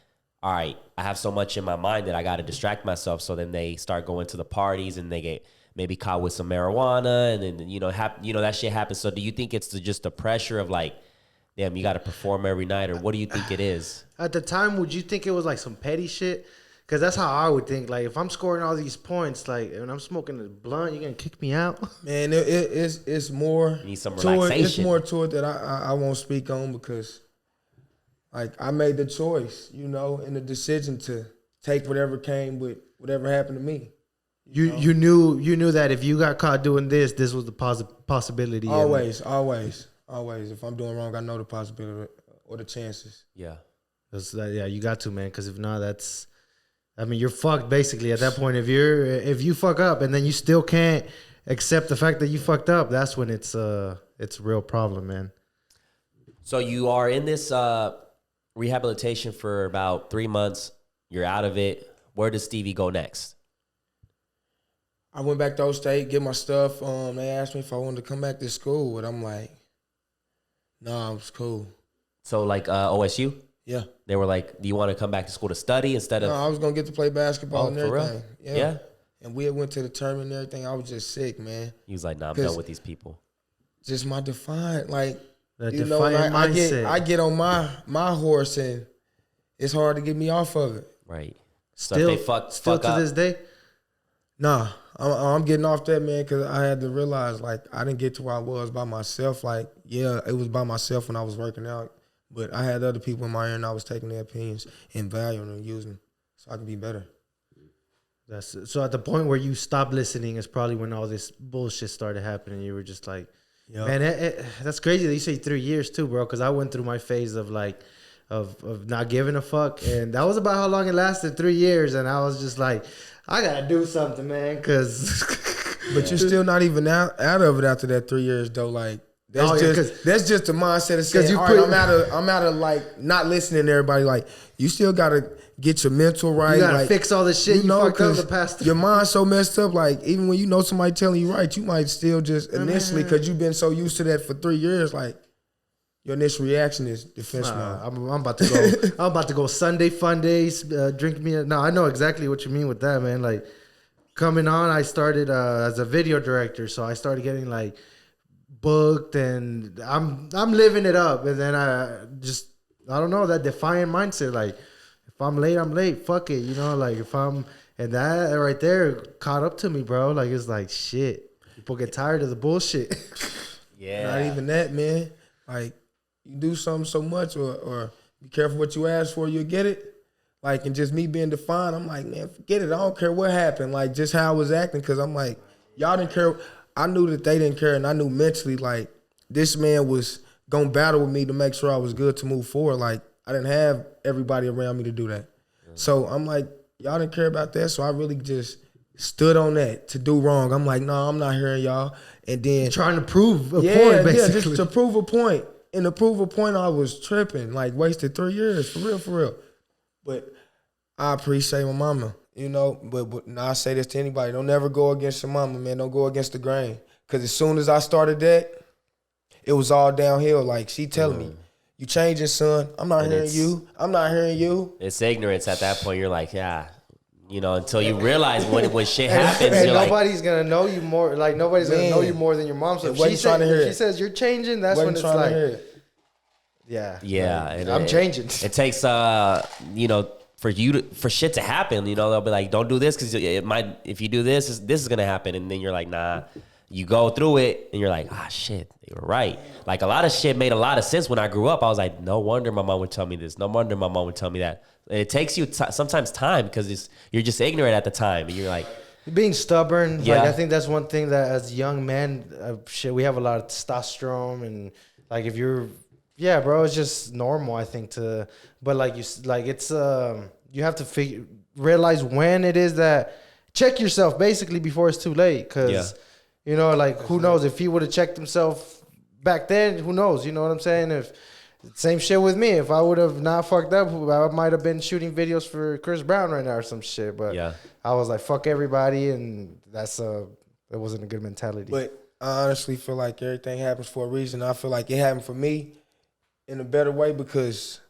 all right, I have so much in my mind that I got to distract myself. So then they start going to the parties and they get maybe caught with some marijuana, and then that shit happens. So do you think it's just the pressure of like, damn, you got to perform every night, or what do you think it is? At the time, would you think it was like some petty shit? Because that's how I would think. Like, if I'm scoring all these points, like, when I'm smoking a blunt, you're going to kick me out? Man, it's more. You need some to relaxation. It's more to it that I won't speak on because, like, I made the choice, you know, and the decision to take whatever came with whatever happened to me. You knew that if you got caught doing this was the possibility. Always. If I'm doing wrong, I know the possibility or the chances. Yeah. You got to, man, because if not, you're fucked basically at that point. If you fuck up and then you still can't accept the fact that you fucked up, that's when it's a real problem, man. So you are in this rehabilitation for about 3 months. You're out of it. Where does Stevie go next? I went back to O State, get my stuff. They asked me if I wanted to come back to school, but I'm like, nah, it was cool. So like OSU? Yeah. They were like, do you want to come back to school to study instead of? No, I was going to get to play basketball and everything. For real? Yeah. And we had went to the tournament and everything. I was just sick, man. He was like, nah, I'm done with these people. Just my defiant, like, mindset. I get on my horse and it's hard to get me off of it. Right. Still, so if they fuck to up, this day? Nah, I'm getting off that, man, because I had to realize, like, I didn't get to where I was by myself. Like, yeah, it was by myself when I was working out, but I had other people in my ear and I was taking their opinions and valuing and using them so I could be better. So at the point where you stopped listening is probably when all this bullshit started happening. You were just like, man, that's crazy that you say 3 years too, bro, because I went through my phase of like, of not giving a fuck, and that was about how long it lasted, 3 years, and I was just like, I gotta do something, man, because. But you're still not even out of it after that 3 years, though. Like that's just the mindset of saying, all right, I'm out of like not listening to everybody. Like, you still gotta get your mental right. You gotta like, fix all the shit you fucked up the past. Your mind's so messed up. Like, even when you know somebody telling you right, you might still just initially, because you've been so used to that for 3 years, like. Your initial reaction is defense mode. I'm about to go. I'm about to go Sunday fun days. Drink me. No, I know exactly what you mean with that, man. Like, coming on, I started as a video director, so I started getting like booked, and I'm living it up. And then I don't know, that defiant mindset, like if I'm late, I'm late. Fuck it, you know, like if I'm, and that right there caught up to me, bro. Like it's like shit. People get tired of the bullshit. Yeah. Not even that, man. Like you do something so much, or be careful what you ask for, you'll get it. Like, and just me being defined, I'm like, man, forget it. I don't care what happened. Like, just how I was acting, because I'm like, y'all didn't care. I knew that they didn't care, and I knew mentally, like, this man was going to battle with me to make sure I was good to move forward. Like, I didn't have everybody around me to do that. So I'm like, y'all didn't care about that, so I really just stood on that to do wrong. I'm like, no, I'm not hearing y'all. And then Trying to prove a point, basically. Yeah, just to prove a point. And to prove a point, I was tripping, like wasted 3 years, for real. But I appreciate my mama, you know. But now I say this to anybody: don't never go against your mama, man. Don't go against the grain. Because as soon as I started that, it was all downhill. Like she telling me, "You changing, son. I'm not hearing you. I'm not hearing you." It's ignorance at that point. You're like, yeah, you know, until you realize when shit happens, And you're nobody's like, gonna know you more. Like nobody's gonna know you more than your mom. So if she says you're changing, that's when it's like, yeah, and I'm changing. It takes you know, for shit to happen, you know, they'll be like, don't do this because it might, if you do this is gonna happen, and then you're like, nah. You go through it and you're like, shit, they were right. Like a lot of shit made a lot of sense when I grew up. I was like, no wonder my mom would tell me this. No wonder my mom would tell me that. And it takes you sometimes time because you're just ignorant at the time, and you're like, being stubborn. Yeah. Like I think that's one thing that as young men, we have a lot of testosterone, and like if you're, bro, it's just normal. I think but like it's you have to realize when it is that check yourself basically before it's too late, because. You know, like, who knows? If he would have checked himself back then, who knows? You know what I'm saying? If same shit with me. If I would have not fucked up, I might have been shooting videos for Chris Brown right now or some shit. But I was like, fuck everybody, and that wasn't a good mentality. But I honestly feel like everything happens for a reason. I feel like it happened for me in a better way because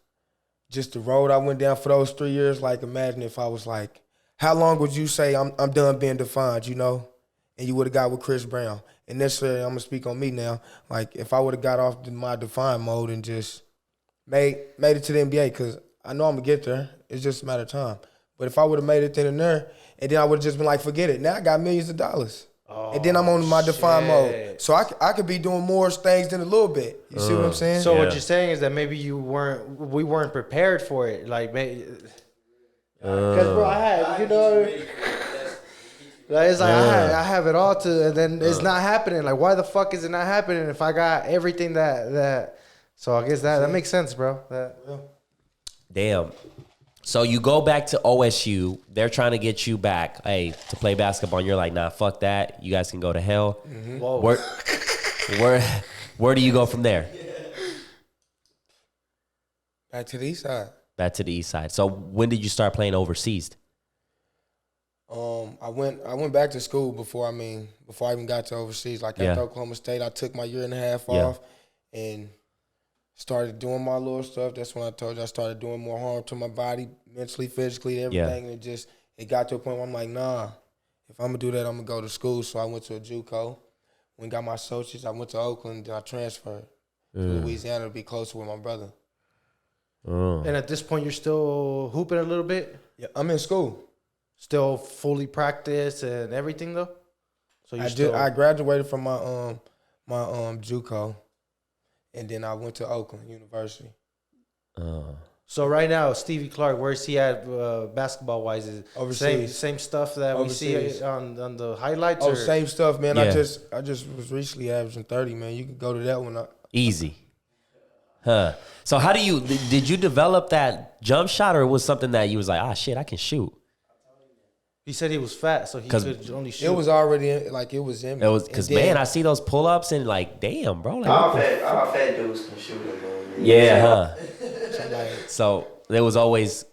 just the road I went down for those 3 years, like, imagine if I was like, how long would you say I'm done being defined, you know? And you would have got with Chris Brown. And necessarily, I'm going to speak on me now. Like, if I would have got off my defined mode and just made it to the NBA, because I know I'm going to get there. It's just a matter of time. But if I would have made it then and there, and then I would have just been like, forget it. Now I got millions of dollars. And then I'm on my defined mode. So I could be doing more things than a little bit. You see what I'm saying? So what you're saying is that maybe we weren't prepared for it. Like, because, bro, I had, you know... Like, it's like I have it all and then it's not happening. Like, why the fuck is it not happening if I got everything that? So I guess that makes sense, bro. Damn. So you go back to OSU. They're trying to get you back, to play basketball. And you're like, nah, fuck that. You guys can go to hell. Mm-hmm. Whoa. Where do you go from there? Back to the east side. Back to the east side. So when did you start playing overseas? I went back to school before I even got to overseas. Like after Oklahoma State, I took my year and a half off and started doing my little stuff. That's when I told you I started doing more harm to my body, mentally, physically, everything. And it got to a point where I'm like, nah, if I'm gonna do that, I'm gonna go to school. So I went to a JUCO. When I got my associates, I went to Oakland. Then I transferred to Louisiana to be closer with my brother. And at this point, you're still hooping a little bit? Yeah, I'm in school. Still fully practice and everything though. So I graduated from my JUCO, and then I went to Oakland University. So right now, Stevie Clark, where's he at basketball wise? Is overseas. Same stuff that overseas. We see on the highlights. Oh, same stuff, man. Yeah. I just was recently averaging 30, man. You can go to that one. Easy. Huh. So how did you develop that jump shot, or was something that you was like, shit, I can shoot? He said he was fat, so he could only shoot. It was already it was in me. It was because, man, I see those pull-ups and like, damn, bro. Like, all fat dudes can shoot it, man. Yeah, huh? So there was always,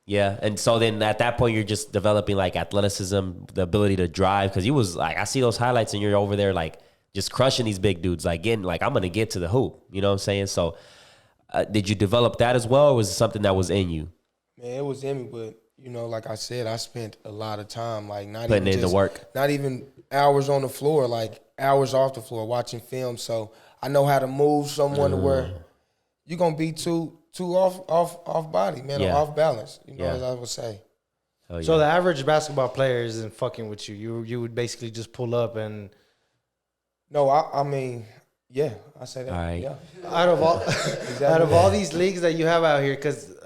and so then at that point you're just developing like athleticism, the ability to drive, because you was like, I see those highlights and you're over there like just crushing these big dudes, like getting like, I'm gonna get to the hoop. You know what I'm saying? So did you develop that as well, or was it something that was in you? Man, it was in me, but you know, like I said, I spent a lot of time, like not Putting even in the just, work. not even hours on the floor, like hours off the floor watching film. So I know how to move someone to where you're gonna be too off body, man, or off balance. You know, as I would say. Oh, yeah. So the average basketball player isn't fucking with you. You would basically just pull up and. No, I mean, yeah, I say that. All right. Yeah. Out of all these leagues that you have out here,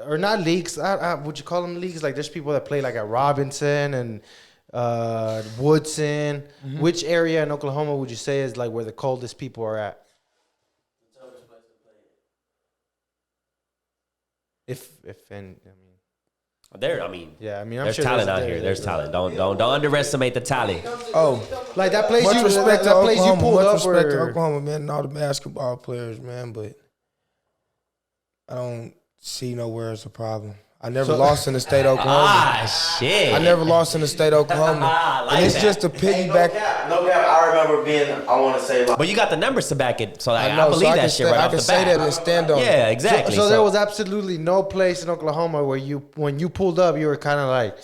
or not leagues, would you call them leagues? Like there's people that play like at Robinson and Woodson. Mm-hmm. Which area in Oklahoma would you say is like where the coldest people are at? If and I mean. Yeah, I'm there's sure talent out here. There's talent. Don't underestimate the talent. Oh, like that place much you respect to that place you Oklahoma. pulled Much up respect to or Oklahoma, man, and all the basketball players, man. But I don't see nowhere as a problem. I never lost in the state of Oklahoma. Shit. I never lost in the state of Oklahoma. Like and it's that. just a piggyback. No cap. I remember being, I want to say, like, But you got the numbers to back it, so I I know, believe so I that can shit say, right I off can the say bat. that and stand on it. Yeah, exactly. so there was absolutely no place in Oklahoma where when you pulled up, you were kind of like,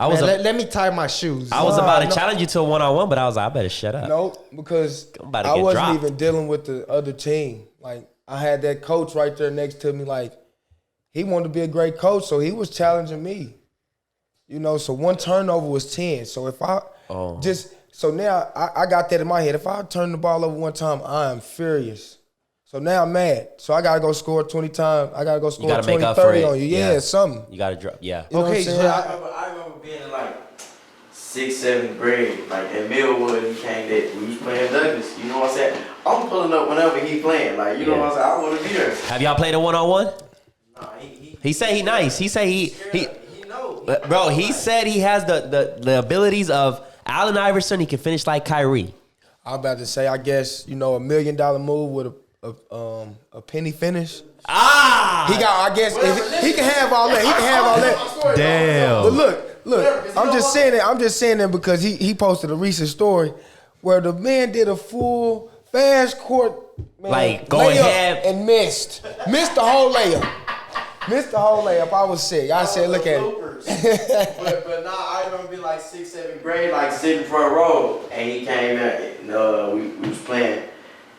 let me tie my shoes. I was about to challenge you to a one-on-one, but I was like, I better shut up. No, because I'm about to I get wasn't dropped. even dealing with the other team. Like, I had that coach right there next to me. Like, he wanted to be a great coach, so he was challenging me. You know, so one turnover was 10. So if I so now I got that in my head. If I turn the ball over one time, I am furious. So now I'm mad. So I got to go score 20 times. I got to go score 20, 30 on you. Yeah, something. You got to drop. Yeah. You know what I'm saying? I remember being in like 6th, 7th grade, like in Millwood. He came there. We was playing Douglas. You know what I'm saying? I'm pulling up whenever he playing. Like, you know what I'm saying? I want to be there. Have y'all played a one-on-one? Nah, He said he nice. He said he knows. bro, he said he has the abilities of Allen Iverson. He can finish like Kyrie. I'm about to say, I guess, you know, $1 million move with a penny finish. He got, I guess, if he can have all that. He can have all that. Damn. But look. I'm just saying that. I'm just saying that because he posted a recent story where the man did a full fast court, man, Like, going layup ham. and missed the whole layup. Missed the whole layup. I was sick. I said, look at it. but nah, I remember being like 6th, 7th grade, like sitting front row, and he came in. We was playing,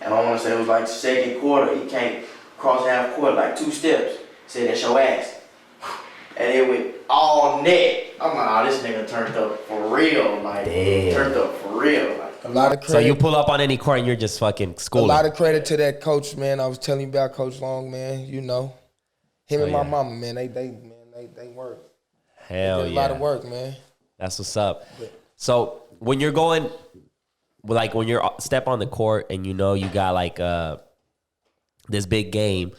and I want to say it was like second quarter. He came across half court like 2 steps. Said, "That's your ass," and it went all net. I'm like, oh, this nigga turned up for real. Like, turned up for real. Like, A lot of credit. So you pull up on any court and you're just fucking A schooling. lot of credit to that coach, man. I was telling you about Coach Long, man. You know, him and my mama, man. They work. Hell They did a yeah. lot of work, man. That's what's up. So when you're going, like when you're step on the court and you know you got like this big game,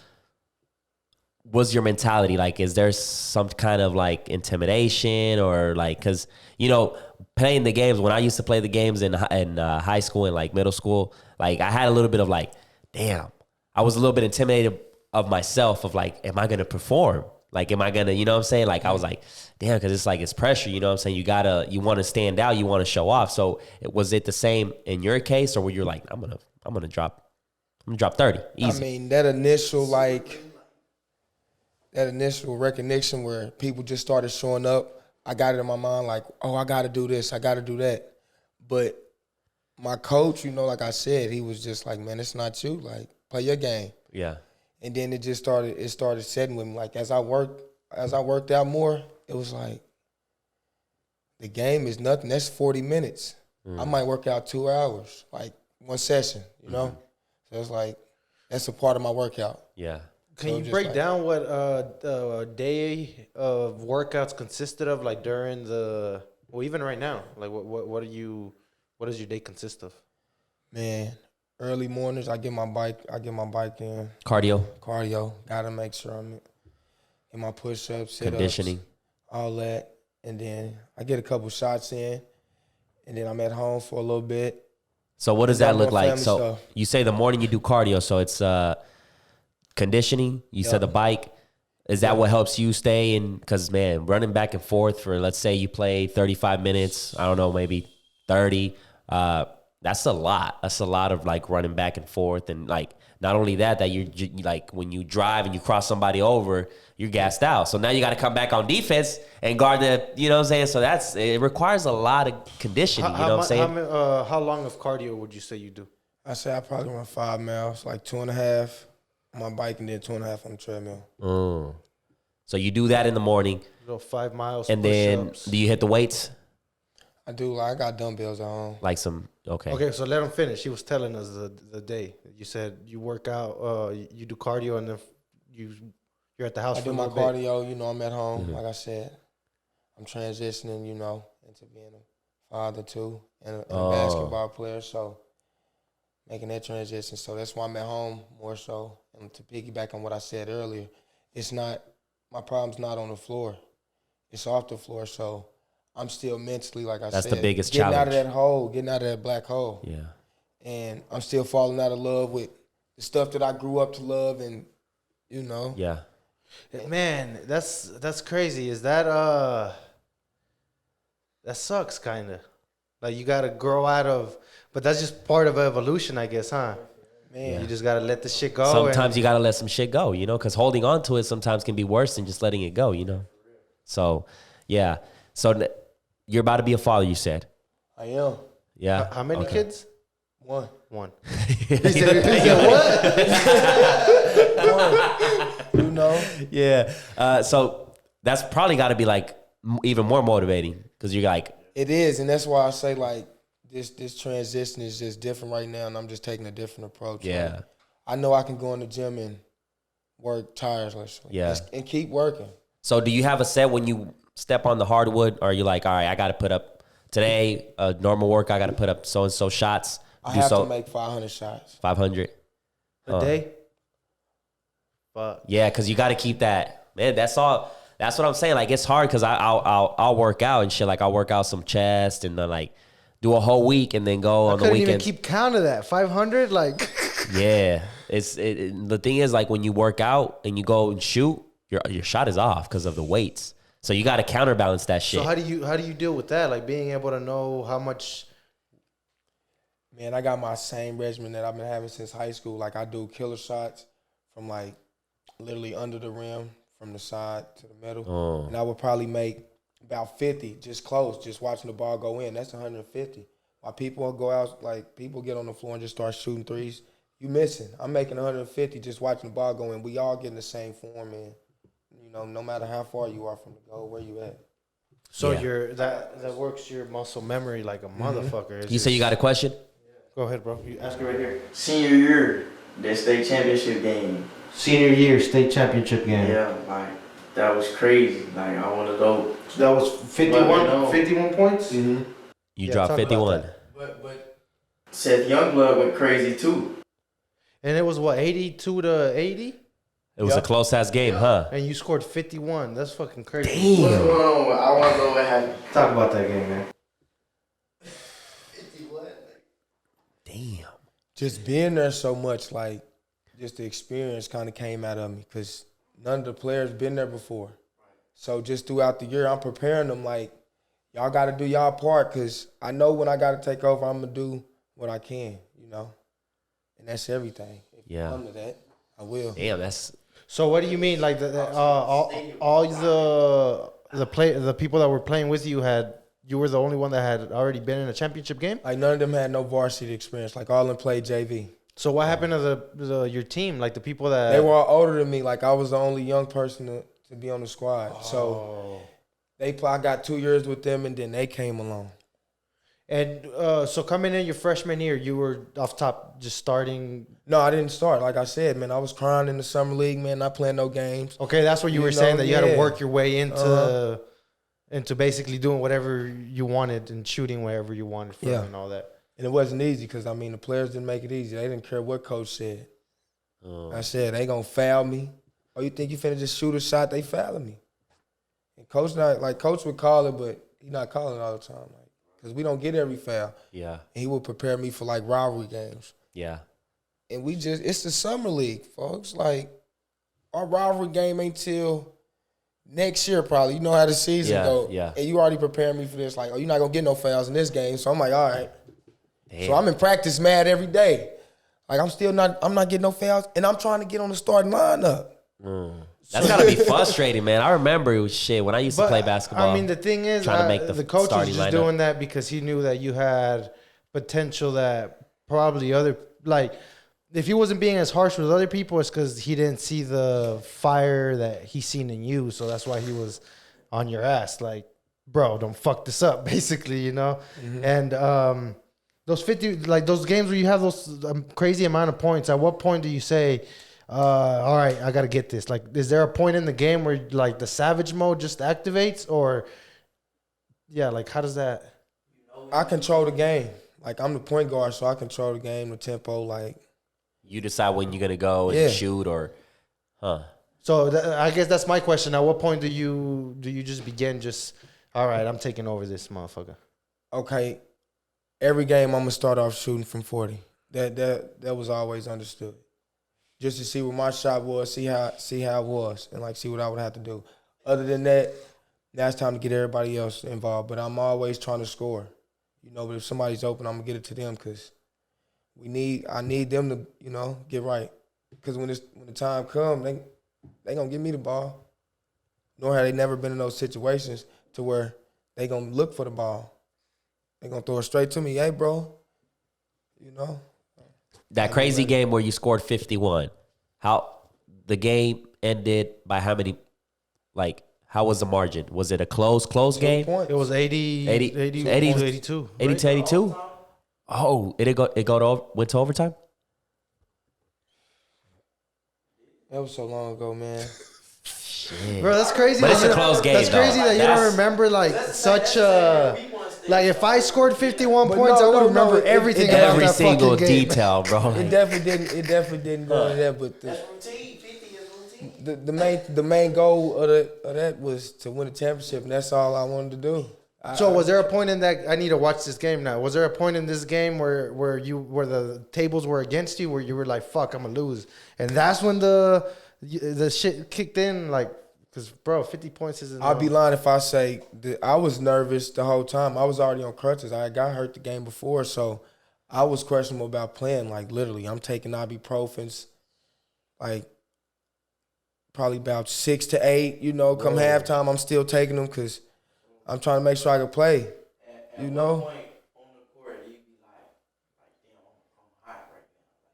what's your mentality? Like, is there some kind of like intimidation or like, cause you know, playing the games, when I used to play the games in high school and like middle school, like I had a little bit of like, damn, I was a little bit intimidated of myself of like, am I going to perform? Like, am I going to, you know what I'm saying? Like, I was like, damn, cause it's like, it's pressure, you know what I'm saying? You want to stand out, you want to show off. So was it the same in your case, or were you like, I'm going to drop 30 easy? I mean, that initial recognition where people just started showing up, I got it in my mind like, oh, I got to do this, I got to do that. But my coach, you know, like I said, he was just like, man, it's not you. Like, play your game. Yeah. And then it started setting with me. Like, as I worked out more, it was like, the game is nothing. That's 40 minutes. I might work out 2 hours, like one session, you know? So it's like, that's a part of my workout. Yeah. Can you break down what a day of workouts consisted of, like during even right now? Like what does your day consist of? Man, early mornings I get my bike in. Cardio. Gotta make sure I'm in my push-ups, sit-ups, Conditioning. all that. And then I get a couple shots in, and then I'm at home for a little bit. So what does that look like? family So stuff. you say the morning you do cardio, so it's conditioning. You said the bike. Is that what helps you stay in? Because, man, running back and forth for, let's say you play 35 minutes, I don't know, maybe 30. That's a lot. That's a lot of like running back and forth. And like, not only that you're like, when you drive and you cross somebody over, you're gassed out. So now you got to come back on defense and guard the, you know what I'm saying? So it requires a lot of conditioning, you know what I'm saying? How long of cardio would you say you do? I say I probably run 5 miles, like 2.5 on my bike and then 2.5 on the treadmill. So you do that in the morning. 5 miles, and then do you hit the weights? I do. Like, I got dumbbells at home. Like some, okay. Okay, so let him finish. He was telling us the day. You said you work out, you do cardio, and then you're at the house I for do a my little bit. cardio, you know, I'm at home. Like I said, I'm transitioning, you know, into being a father too and a basketball player. So making that transition. So that's why I'm at home more so. And to piggyback on what I said earlier, it's not, my problem's not on the floor. It's off the floor. So I'm still mentally, like I said. That's the biggest getting challenge. Getting out of that hole, getting out of that black hole. Yeah. And I'm still falling out of love with the stuff that I grew up to love and, you know. Yeah. Man, that's crazy. Is that that sucks kind of. Like you got to grow out of, but that's just part of evolution, I guess, huh? Man, you just got to let the shit go. Sometimes you got to let some shit go, you know, because holding on to it sometimes can be worse than just letting it go, you know? So, yeah. So you're about to be a father, you said. I am. Yeah. How many kids? One. He said what? You know? Yeah. So that's probably got to be like even more motivating because you're like. It is. And that's why I say like this transition is just different right now. And I'm just taking a different approach. Yeah. Like, I know I can go in the gym and work tirelessly. Yeah. And keep working. So do you have a set when you step on the hardwood, or are you like, all right, I got to put up today a normal work, I got to put up so-and-so shots? I have to make 500 shots. 500? A day? Fuck. Yeah, because you got to keep that. Man, that's all. That's what I'm saying. Like, it's hard because I'll work out and shit. Like, I'll work out some chest and then, like, do a whole week and then go on the weekend. I couldn't even keep count of that. 500? Like. Yeah. The thing is, like, when you work out and you go and shoot, your shot is off because of the weights. So you got to counterbalance that shit. So how do you deal with that? Like, being able to know how much. Man, I got my same regimen that I've been having since high school. Like, I do killer shots from, like, literally under the rim, from the side to the middle. And I would probably make about 50 just close, just watching the ball go in. That's 150. While people go out, like, people get on the floor and just start shooting threes, you missing. I'm making 150 just watching the ball go in. We all get in the same form, and, you know, no matter how far you are from the goal, where you at. So that works your muscle memory like a motherfucker. You say you got a question? Go ahead, bro. You ask it right here. Senior year, that state championship game. Senior year state championship game. Yeah, like that was crazy. Like I want to go. That was 51 points? Mm-hmm. You dropped 51. But Seth Youngblood went crazy too. And it was what, 82 to 80? It was a close-ass game, huh? And you scored 51. That's fucking crazy. Damn. What's going on? I want to know what happened. Talk about that game, man. Damn. just being there so much, like, just the experience kind of came out of me because none of the players been there before. So just throughout the year, I'm preparing them like, y'all got to do y'all part because I know when I got to take over, I'm going to do what I can, you know? And that's everything. If Yeah. it come to that, I will. Damn, that's... So what do you mean? Like all the people that were playing with you you were the only one that had already been in a championship game? Like, none of them had no varsity experience. Like, all of them played JV. So what happened to your team? Like the people that... They were all older than me. Like, I was the only young person to be on the squad. So I got 2 years with them, and then they came along. And so coming in your freshman year, you were off top just starting... No, I didn't start. Like I said, man, I was crying in the summer league, man, not playing no games. Okay, that's what you were saying, that you had to yeah. work your way into basically doing whatever you wanted and shooting wherever you wanted from and all that. And it wasn't easy because, I mean, the players didn't make it easy. They didn't care what coach said. I said, they going to foul me. Oh, you think you finna just shoot a shot? They fouling me. And coach would call it, but he not calling it all the time. Like, because we don't get every foul. Yeah. And he would prepare me for, like, rivalry games. Yeah. And it's the summer league, folks. Like, our rivalry game ain't till next year probably. You know how the season go. Yeah. And you already preparing me for this. Like, oh, you're not going to get no fouls in this game. So I'm like, all right. Damn. So I'm in practice mad every day. Like I'm not getting no fouls, and I'm trying to get on the starting lineup. That's gotta be frustrating, man. I remember it was shit when I used to play basketball. I mean, the thing is, trying to make the coach was starting just lineup. doing that because he knew that you had potential that probably other, like, if he wasn't being as harsh with other people, it's because he didn't see the fire that he seen in you. So that's why he was on your ass. Like, bro, don't fuck this up, basically, you know? And those 50, like those games where you have those crazy amount of points, at what point do you say, all right, I got to get this? Like, is there a point in the game where like the savage mode just activates, or yeah, like how does that? I control the game. Like I'm the point guard, so I control the game, the tempo. Like You decide when you're gonna go and shoot, or, So I guess that's my question. At what point do you just begin just, all right, I'm taking over this motherfucker? okay, every game I'm gonna start off shooting from 40. That was always understood. Just to see what my shot was, see how it was, and like see what I would have to do. Other than that, now it's time to get everybody else involved. But I'm always trying to score, you know. But if somebody's open, I'm gonna get it to them because I need them to, you know, get right. Because when the time comes, they gonna give me the ball. Nor have they never been in those situations to where they gonna look for the ball. They gonna throw it straight to me. Hey, bro, you know. that crazy game where you scored 51. How the game ended by how many? Like, how was the margin? Was it a close game? Point. It was 80 80 to 82. 80 right? to 82. Oh, went to overtime. That was so long ago, man. Bro, that's crazy. But that it's you a don't- close game, That's crazy though. that you don't remember like such a. Like if I scored 51 But points, no, I would no, remember no, everything it- about Every that single fucking game. detail, bro. It definitely didn't go into that. But Routine, 50 is routine. the main goal of that was to win a championship, and that's all I wanted to do. So was there a point in that I need to watch this game now? Was there a point in this game where the tables were against you, where you were like, "Fuck, I'm gonna lose," and that's when the shit kicked in, like, because bro, 50 points isn't. I'd be lying if I say that I was nervous the whole time. I was already on crutches. I got hurt the game before, so I was questionable about playing. Like literally, I'm taking ibuprofens, like probably about 6 to 8. You know, come halftime, I'm still taking them because I'm trying to make sure I can play. You know. Point on the court, you'd be like, damn, I'm hot right now.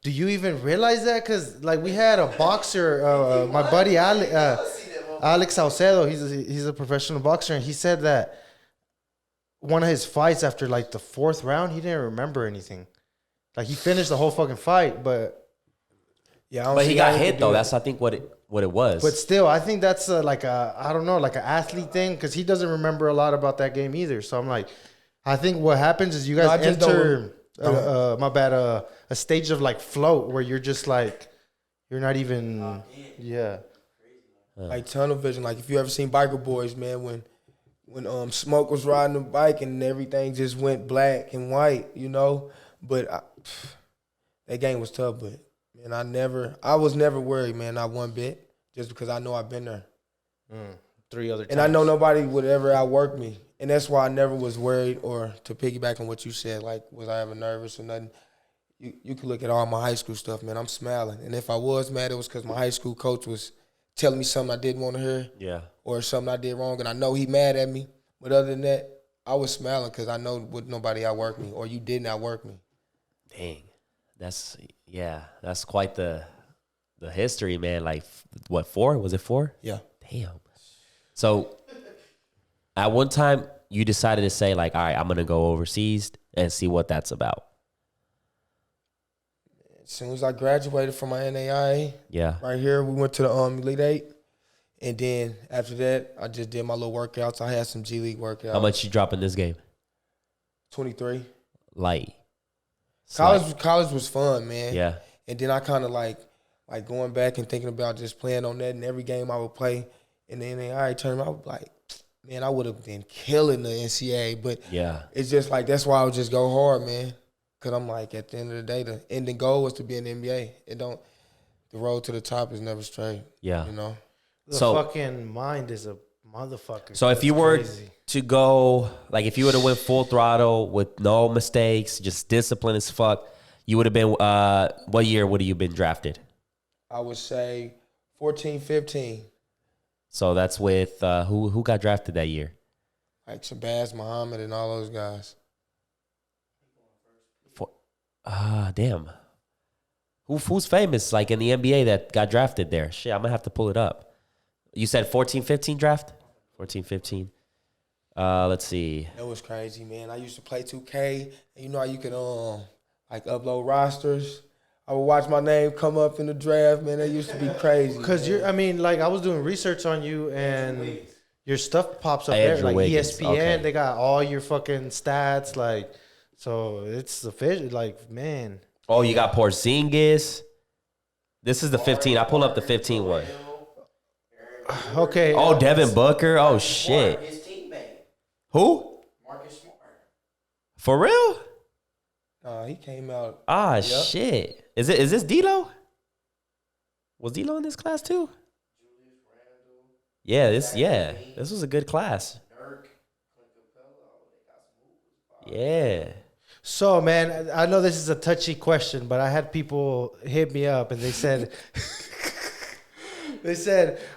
Do you even realize that? Because like we had a boxer, my buddy Alex Saucedo. He's a professional boxer, and he said that one of his fights after like the 4th round, he didn't remember anything. Like he finished the whole fucking fight, but But he got hit though. That's I think what it was. But still, I think that's like I don't know, like an athlete thing, because he doesn't remember a lot about that game either. So I'm like, I think what happens is you guys enter a stage of like float where you're just like, you're not even, like tunnel vision. Like if you ever seen Biker Boys, man, when Smoke was riding the bike and everything just went black and white, you know. But that game was tough, but. And I was never worried, man, not one bit, just because I know I've been there. 3 other times. And I know nobody would ever outwork me. And that's why I never was worried, or to piggyback on what you said, like, was I ever nervous or nothing? You could look at all my high school stuff, man, I'm smiling. And if I was mad, it was because my high school coach was telling me something I didn't want to hear. Yeah. Or something I did wrong, and I know he mad at me. But other than that, I was smiling because I know would nobody outwork me, or you didn't outwork me. Dang. That's quite the history, man. Like, what, 4? Was it 4? Yeah. Damn. So, at one time, you decided to say, like, all right, I'm going to go overseas and see what that's about. As soon as I graduated from my NAIA, Yeah. right here, we went to the Elite 8. And then after that, I just did my little workouts. I had some G League workouts. How much you drop in this game? 23. Light. College was fun, man. Yeah. And then I kind of like going back and thinking about just playing on that. And every game I would play in the NAIA tournament, I would be like, man, I would have been killing the NCAA. But Yeah. it's just like, that's why I would just go hard, man. Because I'm like, at the end of the day, the ending goal was to be in the NBA. The road to the top is never straight. Yeah. You know? The fucking mind is a motherfucker. So if It's you were crazy. to go, like if you would have went full throttle with no mistakes, just discipline as fuck, you would have been, what year would have you been drafted? I would say 14, 15. So that's with, who got drafted that year? Like Shabazz Muhammad and all those guys. Damn. Who's famous, like in the NBA that got drafted there? Shit, I'm going to have to pull it up. You said 14, 15 draft? 14, 15. Let's see. That was crazy, man. I used to play 2K, and you know how you can like upload rosters. I would watch my name come up in the draft, man. That used to be crazy. Because I mean, like I was doing research on you, and your stuff pops up Andrew there, like Wiggins. ESPN. Okay. They got all your fucking stats, like. So it's official, like man. Oh, you got Porzingis. This is the 15. I pulled up the 15 one. Okay. Oh, Devin Booker. Oh, shit. His teammate, Who? Marcus Smart. For real? He came out. Ah, shit. Is this D'Lo? Was D'Lo in this class too? Yeah, this was a good class. Yeah. So, man, I know this is a touchy question, but I had people hit me up and they said,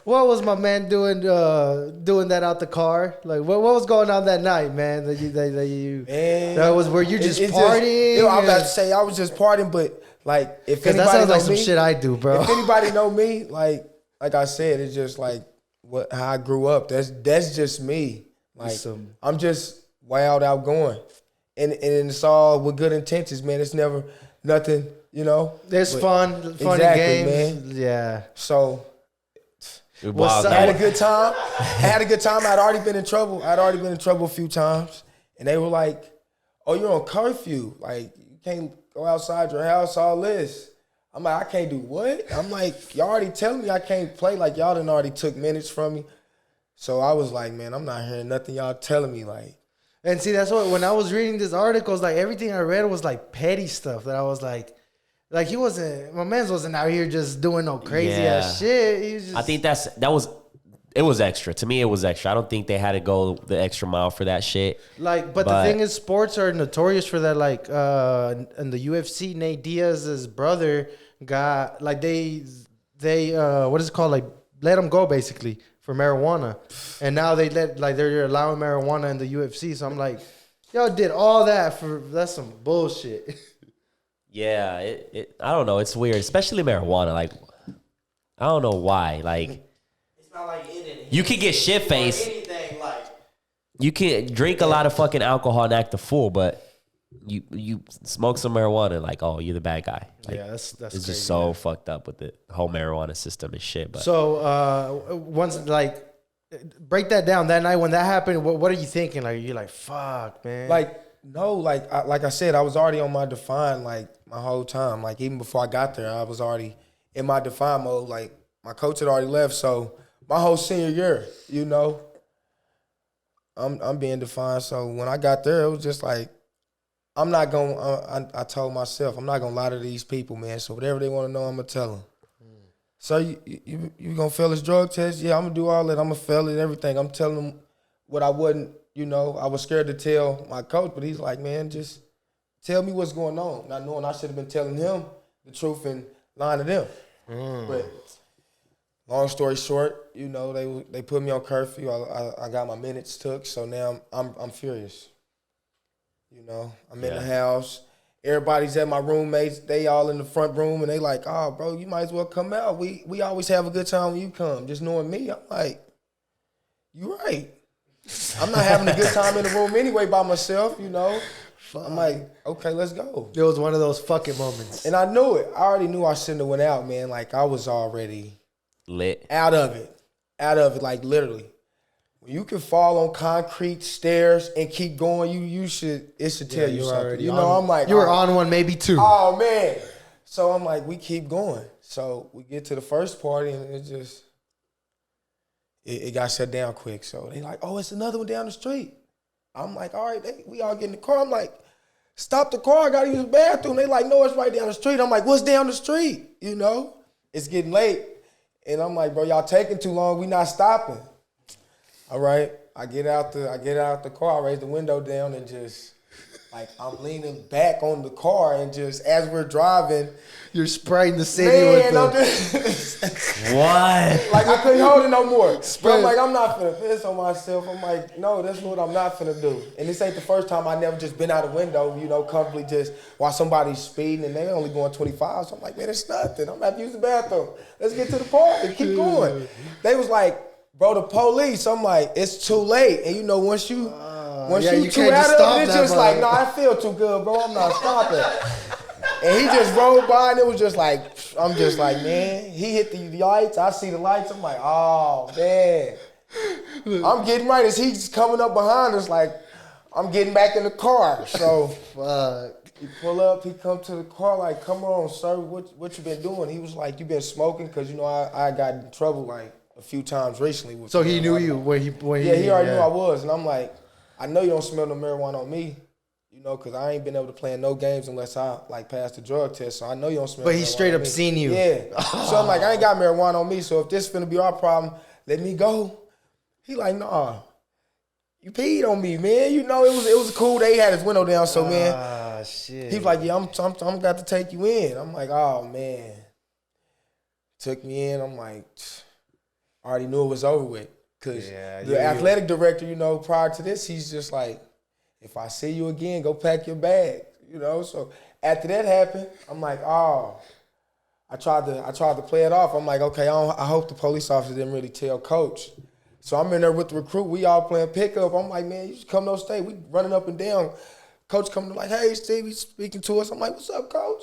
what was my man doing that out the car? Like, what was going on that night, man? Were you just partying? I'm about to say I was just partying, but like if Because anybody that sounds know like some me, shit I do, bro. if anybody know me, like I said, it's just like how I grew up. That's just me. Like I'm just wild, outgoing. And it's all with good intentions, man. It's never nothing, you know. There's fun exactly, and games. Man. Yeah. So Wow, I had a good time. I'd already been in trouble. A few times. And they were like, oh, you're on curfew. Like, you can't go outside your house, all this. I'm like, I can't do what? I'm like, y'all already telling me I can't play. Like, y'all done already took minutes from me. So I was like, man, I'm not hearing nothing y'all telling me. Like, and see, that's what, when I was reading this article, it's like everything I read was like petty stuff that I was like my man's wasn't out here just doing no crazy ass shit. He was just, I think it was extra. To me, it was extra. I don't think they had to go the extra mile for that shit. like, but the thing is, sports are notorious for that. Like, in the UFC, Nate Diaz's brother got, like, they what is it called? Like, let him go basically for marijuana. And now they're allowing marijuana in the UFC. So I'm like, y'all did all that that's some bullshit. Yeah, I don't know. It's weird, especially marijuana. Like, I don't know why. Like, It's not like it. you could get shit faced. Anything like. You can drink a lot of fucking alcohol and act a fool, but you smoke some marijuana, like, oh, you're the bad guy. Like, Yeah, that's it's crazy, just so man. fucked up with the whole marijuana system and shit. But So once, like, break that down. That night when that happened, what are you thinking? Like, you're like, fuck, man. like no, like I said, I was already on my define like my whole time. Like even before I got there, I was already in my define mode. Like my coach had already left, so my whole senior year, you know, I'm being defined. So when I got there, it was just like I'm not gonna. I told myself I'm not gonna lie to these people, man. So whatever they want to know, I'm gonna tell them. So you gonna fail this drug test? Yeah, I'm gonna do all that. I'm gonna fail it, everything. I'm telling them what I wouldn't. You know, I was scared to tell my coach, but he's like, man, just tell me what's going on. Not knowing I should have been telling him the truth and lying to them. But long story short, you know, they put me on curfew. I got my minutes took, so now I'm furious. You know, I'm in the house. Everybody's at my roommates. They all in the front room, and they like, oh, bro, you might as well come out. We always have a good time when you come. Just knowing me, I'm like, you right. I'm not having a good time in the room anyway by myself, you know. I'm like, okay, let's go. it was one of those fucking moments. And I knew it. I already knew I shouldn't have went out, man. Like, I was already lit. out of it, like literally. When you can fall on concrete stairs and keep going, it should tell you something. You know, I'm like, you were on one, maybe two. oh, man. So I'm like, we keep going. So we get to the first party, and it got shut down quick. So they like, oh, it's another one down the street. I'm like, all right, we all get in the car. I'm like, stop the car, I gotta use the bathroom. They like, no, it's right down the street. I'm like, what's down the street? You know? It's getting late. And I'm like, bro, y'all taking too long. We not stopping. All right. I get out the car, I raise the window down, and just like I'm leaning back on the car, and just as we're driving, You're spraying the city man, I'm with just What? like I couldn't hold it no more. But I'm like, I'm not finna piss on myself. I'm like, no, that's what I'm not finna do. And this ain't the first time I never just been out a window, you know, comfortably just while somebody's speeding and they only going 25. So I'm like, man, it's nothing. I'm about to use the bathroom. Let's get to the park and keep going. They was like, bro, the police. I'm like, it's too late. And you know, once you you too can't just out stop of it, it's that just mother- like, no, I feel too good, bro. I'm not stopping. And he just rolled by, and it was just like, I'm just like, man. He hit the lights. I see the lights. I'm like, oh, man. I'm getting right as he's coming up behind us, like, I'm getting back in the car. So he pull up, he come to the car, like, come on, sir, what you been doing? He was like, you been smoking? Because, you know, I got in trouble, like, a few times recently. With So he marijuana. knew you when he Yeah, he already knew I was. And I'm like, I know you don't smell no marijuana on me. You know, because I ain't been able to play in no games unless I, like, passed the drug test. So I know you don't smell But marijuana he straight on up me. seen you. Yeah. So I'm like, I ain't got marijuana on me. So if this finna be our problem, let me go. He like, nah. You peed on me, man. You know, it was a cool day. He had his window down, so, man. Ah, shit. He was like, yeah, I'm got to take you in. I'm like, oh, man. Took me in. I'm like, I already knew it was over with. Because the athletic director, you know, prior to this, he's just like, if I see you again, go pack your bag, you know. So after that happened, I'm like, oh, I tried to play it off. I'm like, okay, I hope the police officer didn't really tell coach. So I'm in there with the recruit. We all playing pickup. I'm like, man, you just come no stay. We running up and down. Coach coming like, hey, Stevie, speaking to us. I'm like, what's up, coach?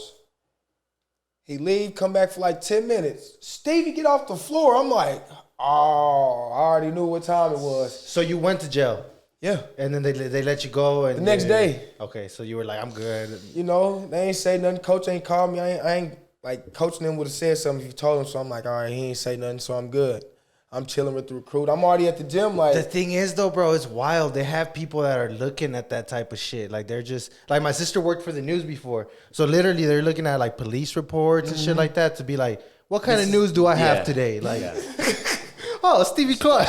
He leave, come back for like 10 minutes. Stevie, get off the floor. I'm like, oh, I already knew what time it was. So you went to jail? Yeah. And then they let you go? And The next day. Okay, so you were like, I'm good. You know, they ain't say nothing. Coach ain't called me. I ain't like, coach them would have said something if you told him. So I'm like, all right, he ain't say nothing, so I'm good. I'm chilling with the recruit. I'm already at the gym. Like, The thing is, though, bro, it's wild. They have people that are looking at that type of shit. Like, they're just, like, my sister worked for the news before. So literally, they're looking at, like, police reports and shit like that to be like, what kind of news do I have today? Like, oh, Stevie Clark.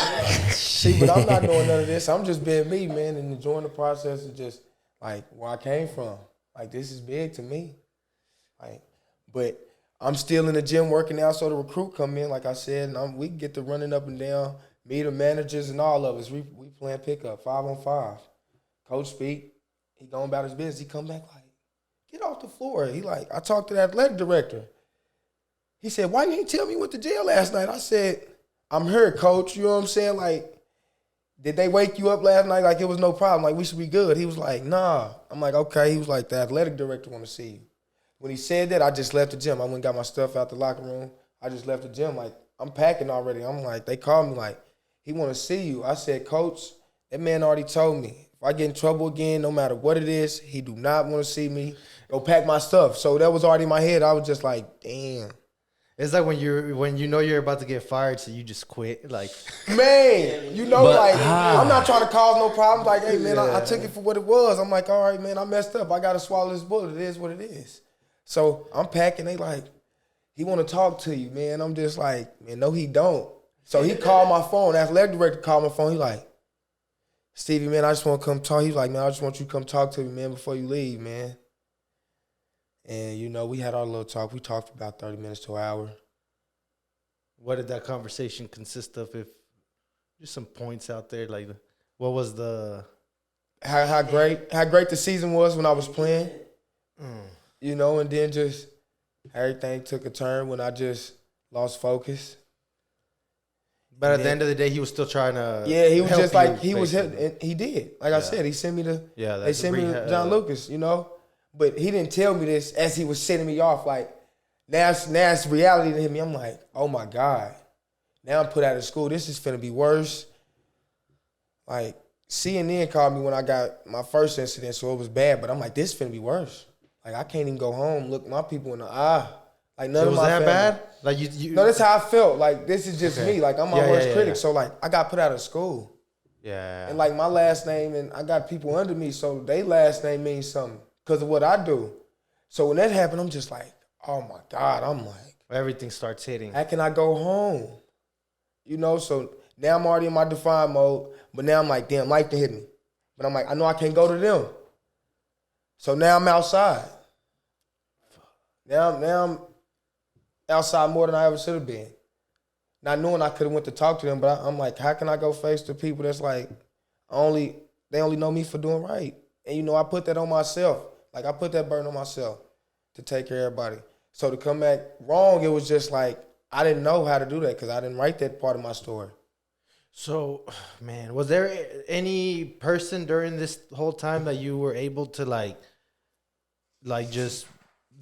see, but I'm not doing none of this. I'm just being me, man, and enjoying the process of just, like, where I came from. Like, this is big to me. Like, but I'm still in the gym working out, so the recruit come in, like I said, and we get to running up and down, me, the managers, and all of us. We playing pickup, 5-on-5. Coach speak, he going about his business. He come back like, get off the floor. He like, I talked to the athletic director. He said, why didn't you tell me you went to jail last night? I said, I'm here, coach. You know what I'm saying? Like, did they wake you up last night? Like, it was no problem. Like, we should be good. He was like, nah. I'm like, okay. He was like, the athletic director want to see you. When he said that, I just left the gym. I went and got my stuff out the locker room. I just left the gym. Like, I'm packing already. I'm like, they called me like, he want to see you. I said, coach, that man already told me, if I get in trouble again, no matter what it is, he do not want to see me. Go pack my stuff. So that was already in my head. I was just like, damn. It's like when you know you're about to get fired, so you just quit. Like, Man, you know, But, like, I'm not trying to cause no problems. Like, hey, man, I took it for what it was. I'm like, all right, man, I messed up. I got to swallow this bullet. It is what it is. So I'm packing. They like, he want to talk to you, man. I'm just like, man, no, he don't. So he called my phone. The athletic director called my phone. He like, Stevie, man, I just want to come talk. He's like, man, I just want you to come talk to me, man, before you leave, man. And, you know, we had our little talk. We talked for about 30 minutes to an hour. what did that conversation consist of? If just some points out there, like, what was the How great the season was when I was playing. You know, and then just everything took a turn when I just lost focus. But at the end of the day, he was still trying to. Yeah, he was help just like, you, he was, basically. and he did. Like I said, he sent me to, Yeah, they sent me to John Lucas, you know? But he didn't tell me this as he was sending me off. Like, now it's reality to him. I'm like, oh my God. Now I'm put out of school. This is finna be worse. Like, CNN called me when I got my first incident, so it was bad. But I'm like, this finna be worse. Like, I can't even go home, look my people in the eye. Like, none It of was my that family. bad? Like you No, that's how I felt. Like, this is just me. Like, I'm my Yeah, worst yeah, critic. yeah. So, like, I got put out of school. Yeah. And, like, my last name, and I got people under me, so they last name means something because of what I do. So when that happened, I'm just like, oh, my God. I'm like, Everything starts hitting. how can I go home? You know, so Now I'm already in my define mode, but now I'm like, damn, life to hit me. But I'm like, I know I can't go to them. So now I'm outside. Now I'm outside more than I ever should have been. Not knowing I could have went to talk to them, but I'm like, how can I go face the people that's like, they only know me for doing right. And, you know, I put that on myself. Like, I put that burden on myself to take care of everybody. So to come back wrong, it was just like, I didn't know how to do that because I didn't write that part of my story. So, man, was there any person during this whole time that you were able to like just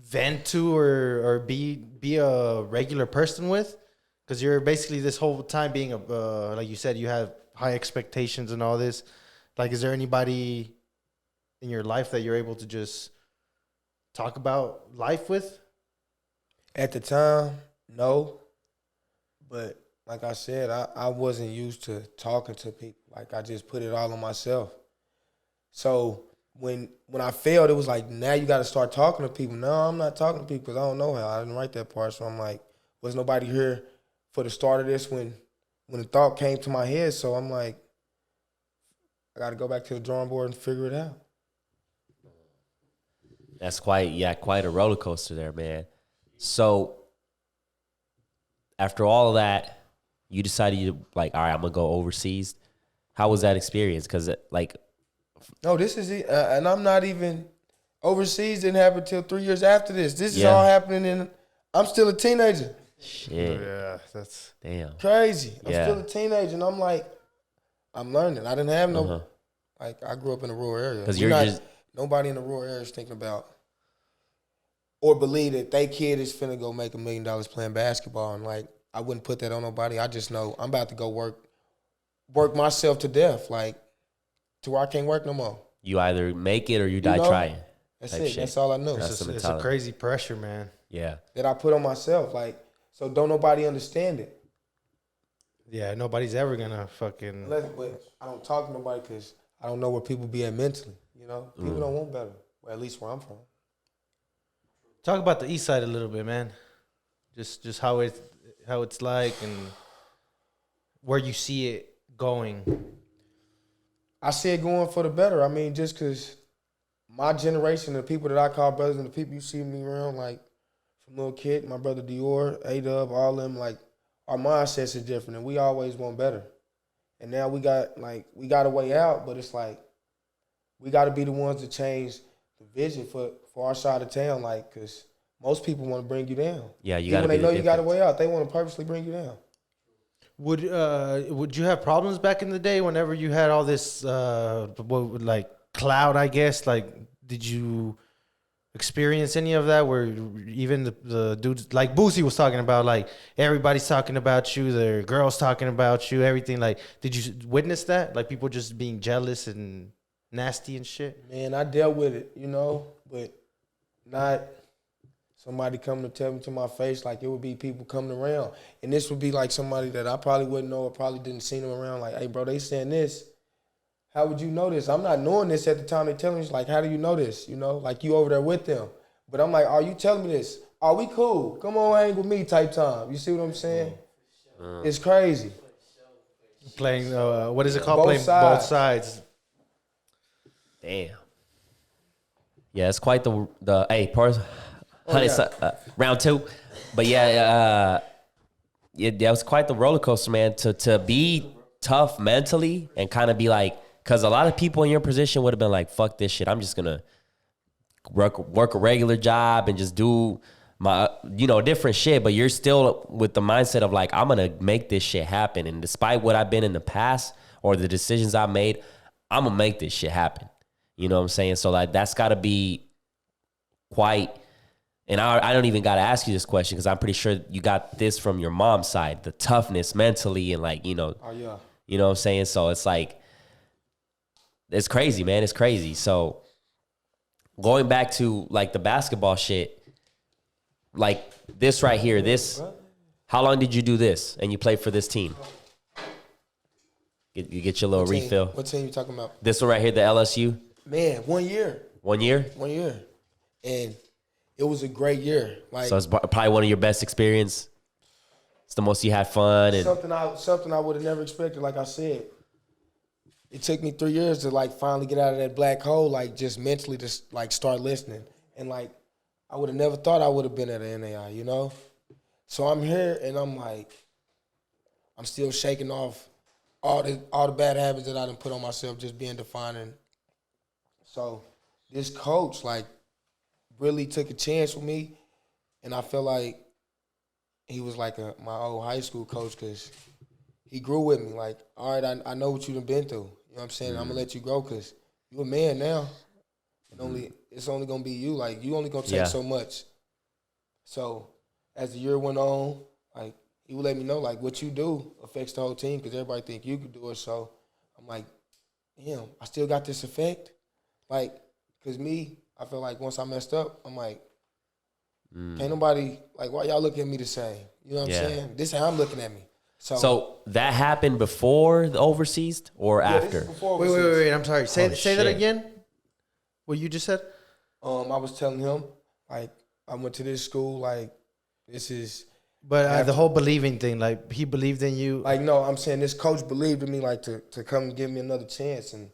vent to or be a regular person with? Because you're basically this whole time being like you said, you have high expectations and all this. Like, is there anybody in your life that you're able to just talk about life with? At the time, no. But like I said, I wasn't used to talking to people. Like, I just put it all on myself. So when I failed, it was like, now you got to start talking to people. No, I'm not talking to people because I don't know how. I didn't write that part. So I'm like, was nobody here for the start of this when the thought came to my head? So I'm like, I got to go back to the drawing board and figure it out. That's quite a roller coaster there, man. So after all of that, you decided you like, all right, I'm gonna go overseas. How was that experience? Because like, no, this is it, and I'm not even overseas. Didn't happen until 3 years after this. This is Yeah. all happening, and I'm still a teenager. shit, Yeah, that's damn, Crazy. I'm Yeah. still a teenager, and I'm like, I'm learning. I didn't have no, like, I grew up in a rural area. because We're you're not- just nobody in the rural area is thinking about or believe that they kid is finna go make $1 million playing basketball. And like, I wouldn't put that on nobody. I just know I'm about to go work myself to death, like, to where I can't work no more. you either make it or you die know? trying. That's Type it. shit. That's all I know. That's the it's a mentality. crazy pressure, man. Yeah, That I put on myself. Like, so don't nobody understand it. Yeah, nobody's ever gonna fucking. But I don't talk to nobody because I don't know where people be at mentally. You know, people don't want better. Well, at least where I'm from. Talk about the East Side a little bit, man. Just how it's like and where you see it going. I see it going for the better. I mean, just because my generation, the people that I call brothers and the people you see me around, like from little kid, my brother Dior, A-Dub, all them, like, our mindsets is different and we always want better. And now we got a way out, but it's like we got to be the ones to change the vision for our side of town, like, because most people want to bring you down. yeah, you Even got to when be they know the you got a difference. way out, they want to purposely bring you down. Would you have problems back in the day whenever you had all this like cloud, I guess? Like, did you experience any of that where even the dudes like Boosie was talking about, like everybody's talking about you, the girls talking about you, everything? Like, did you witness that? Like, people just being jealous and nasty and shit? Man, I dealt with it, you know, but not somebody coming to tell me to my face. Like, it would be people coming around. And this would be like somebody that I probably wouldn't know or probably didn't see them around. Like, hey, bro, they saying this. How would you know this? I'm not knowing this at the time they telling me. Like, how do you know this? You know, like, you over there with them. But I'm like, are you telling me this? Are we cool? Come on, hang with me type time. You see what I'm saying? It's crazy. Playing, what is it called? Both Playing sides. both sides. Damn. Yeah, it's quite the round two. But yeah, that was quite the roller coaster, man. To be tough mentally and kind of be like, because a lot of people in your position would have been like, fuck this shit. I'm just gonna work a regular job and just do my, different shit. But you're still with the mindset of like, I'm gonna make this shit happen. And despite what I've been in the past or the decisions I made, I'm gonna make this shit happen. You know what I'm saying? So like, that's gotta be quite, and I don't even got to ask you this question because I'm pretty sure you got this from your mom's side, the toughness mentally and like, Oh, yeah. you know what I'm saying? So it's like, it's crazy, man. It's crazy. So going back to like the basketball shit, like this right here, how long did you do this and you played for this team? You get your little refill. What team you talking about? This one right here, the LSU? Man, 1 year. 1 year? 1 year. And it was a great year. Like, So it's probably one of your best experiences It's the most you had fun. And Something I would have never expected. Like I said, it took me 3 years to like finally get out of that black hole. Like just mentally to like start listening. And like I would have never thought I would have been at an NAI. You know. So I'm here and I'm like, I'm still shaking off all the bad habits that I done put on myself, just being defining. So this coach like really took a chance with me, and I feel like he was like my old high school coach because he grew with me. Like, all right, I know what you done been through. You know what I'm saying? I'm gonna let you grow because you a man now, and it's only gonna be you. Like, you only gonna take so much. So as the year went on, like he would let me know like what you do affects the whole team because everybody think you could do it. So I'm like, damn, I still got this effect. Like, because me, I feel like once I messed up, I'm like, ain't nobody, like, why y'all look at me the same? You know what I'm saying? This is how I'm looking at me. So that happened before the overseas or after? This is before Wait. I'm sorry. Say that again. What you just said? I was telling him, like, I went to this school, like, this is. But the whole believing thing, like, he believed in you. Like, no, I'm saying this coach believed in me, like, to come and give me another chance. And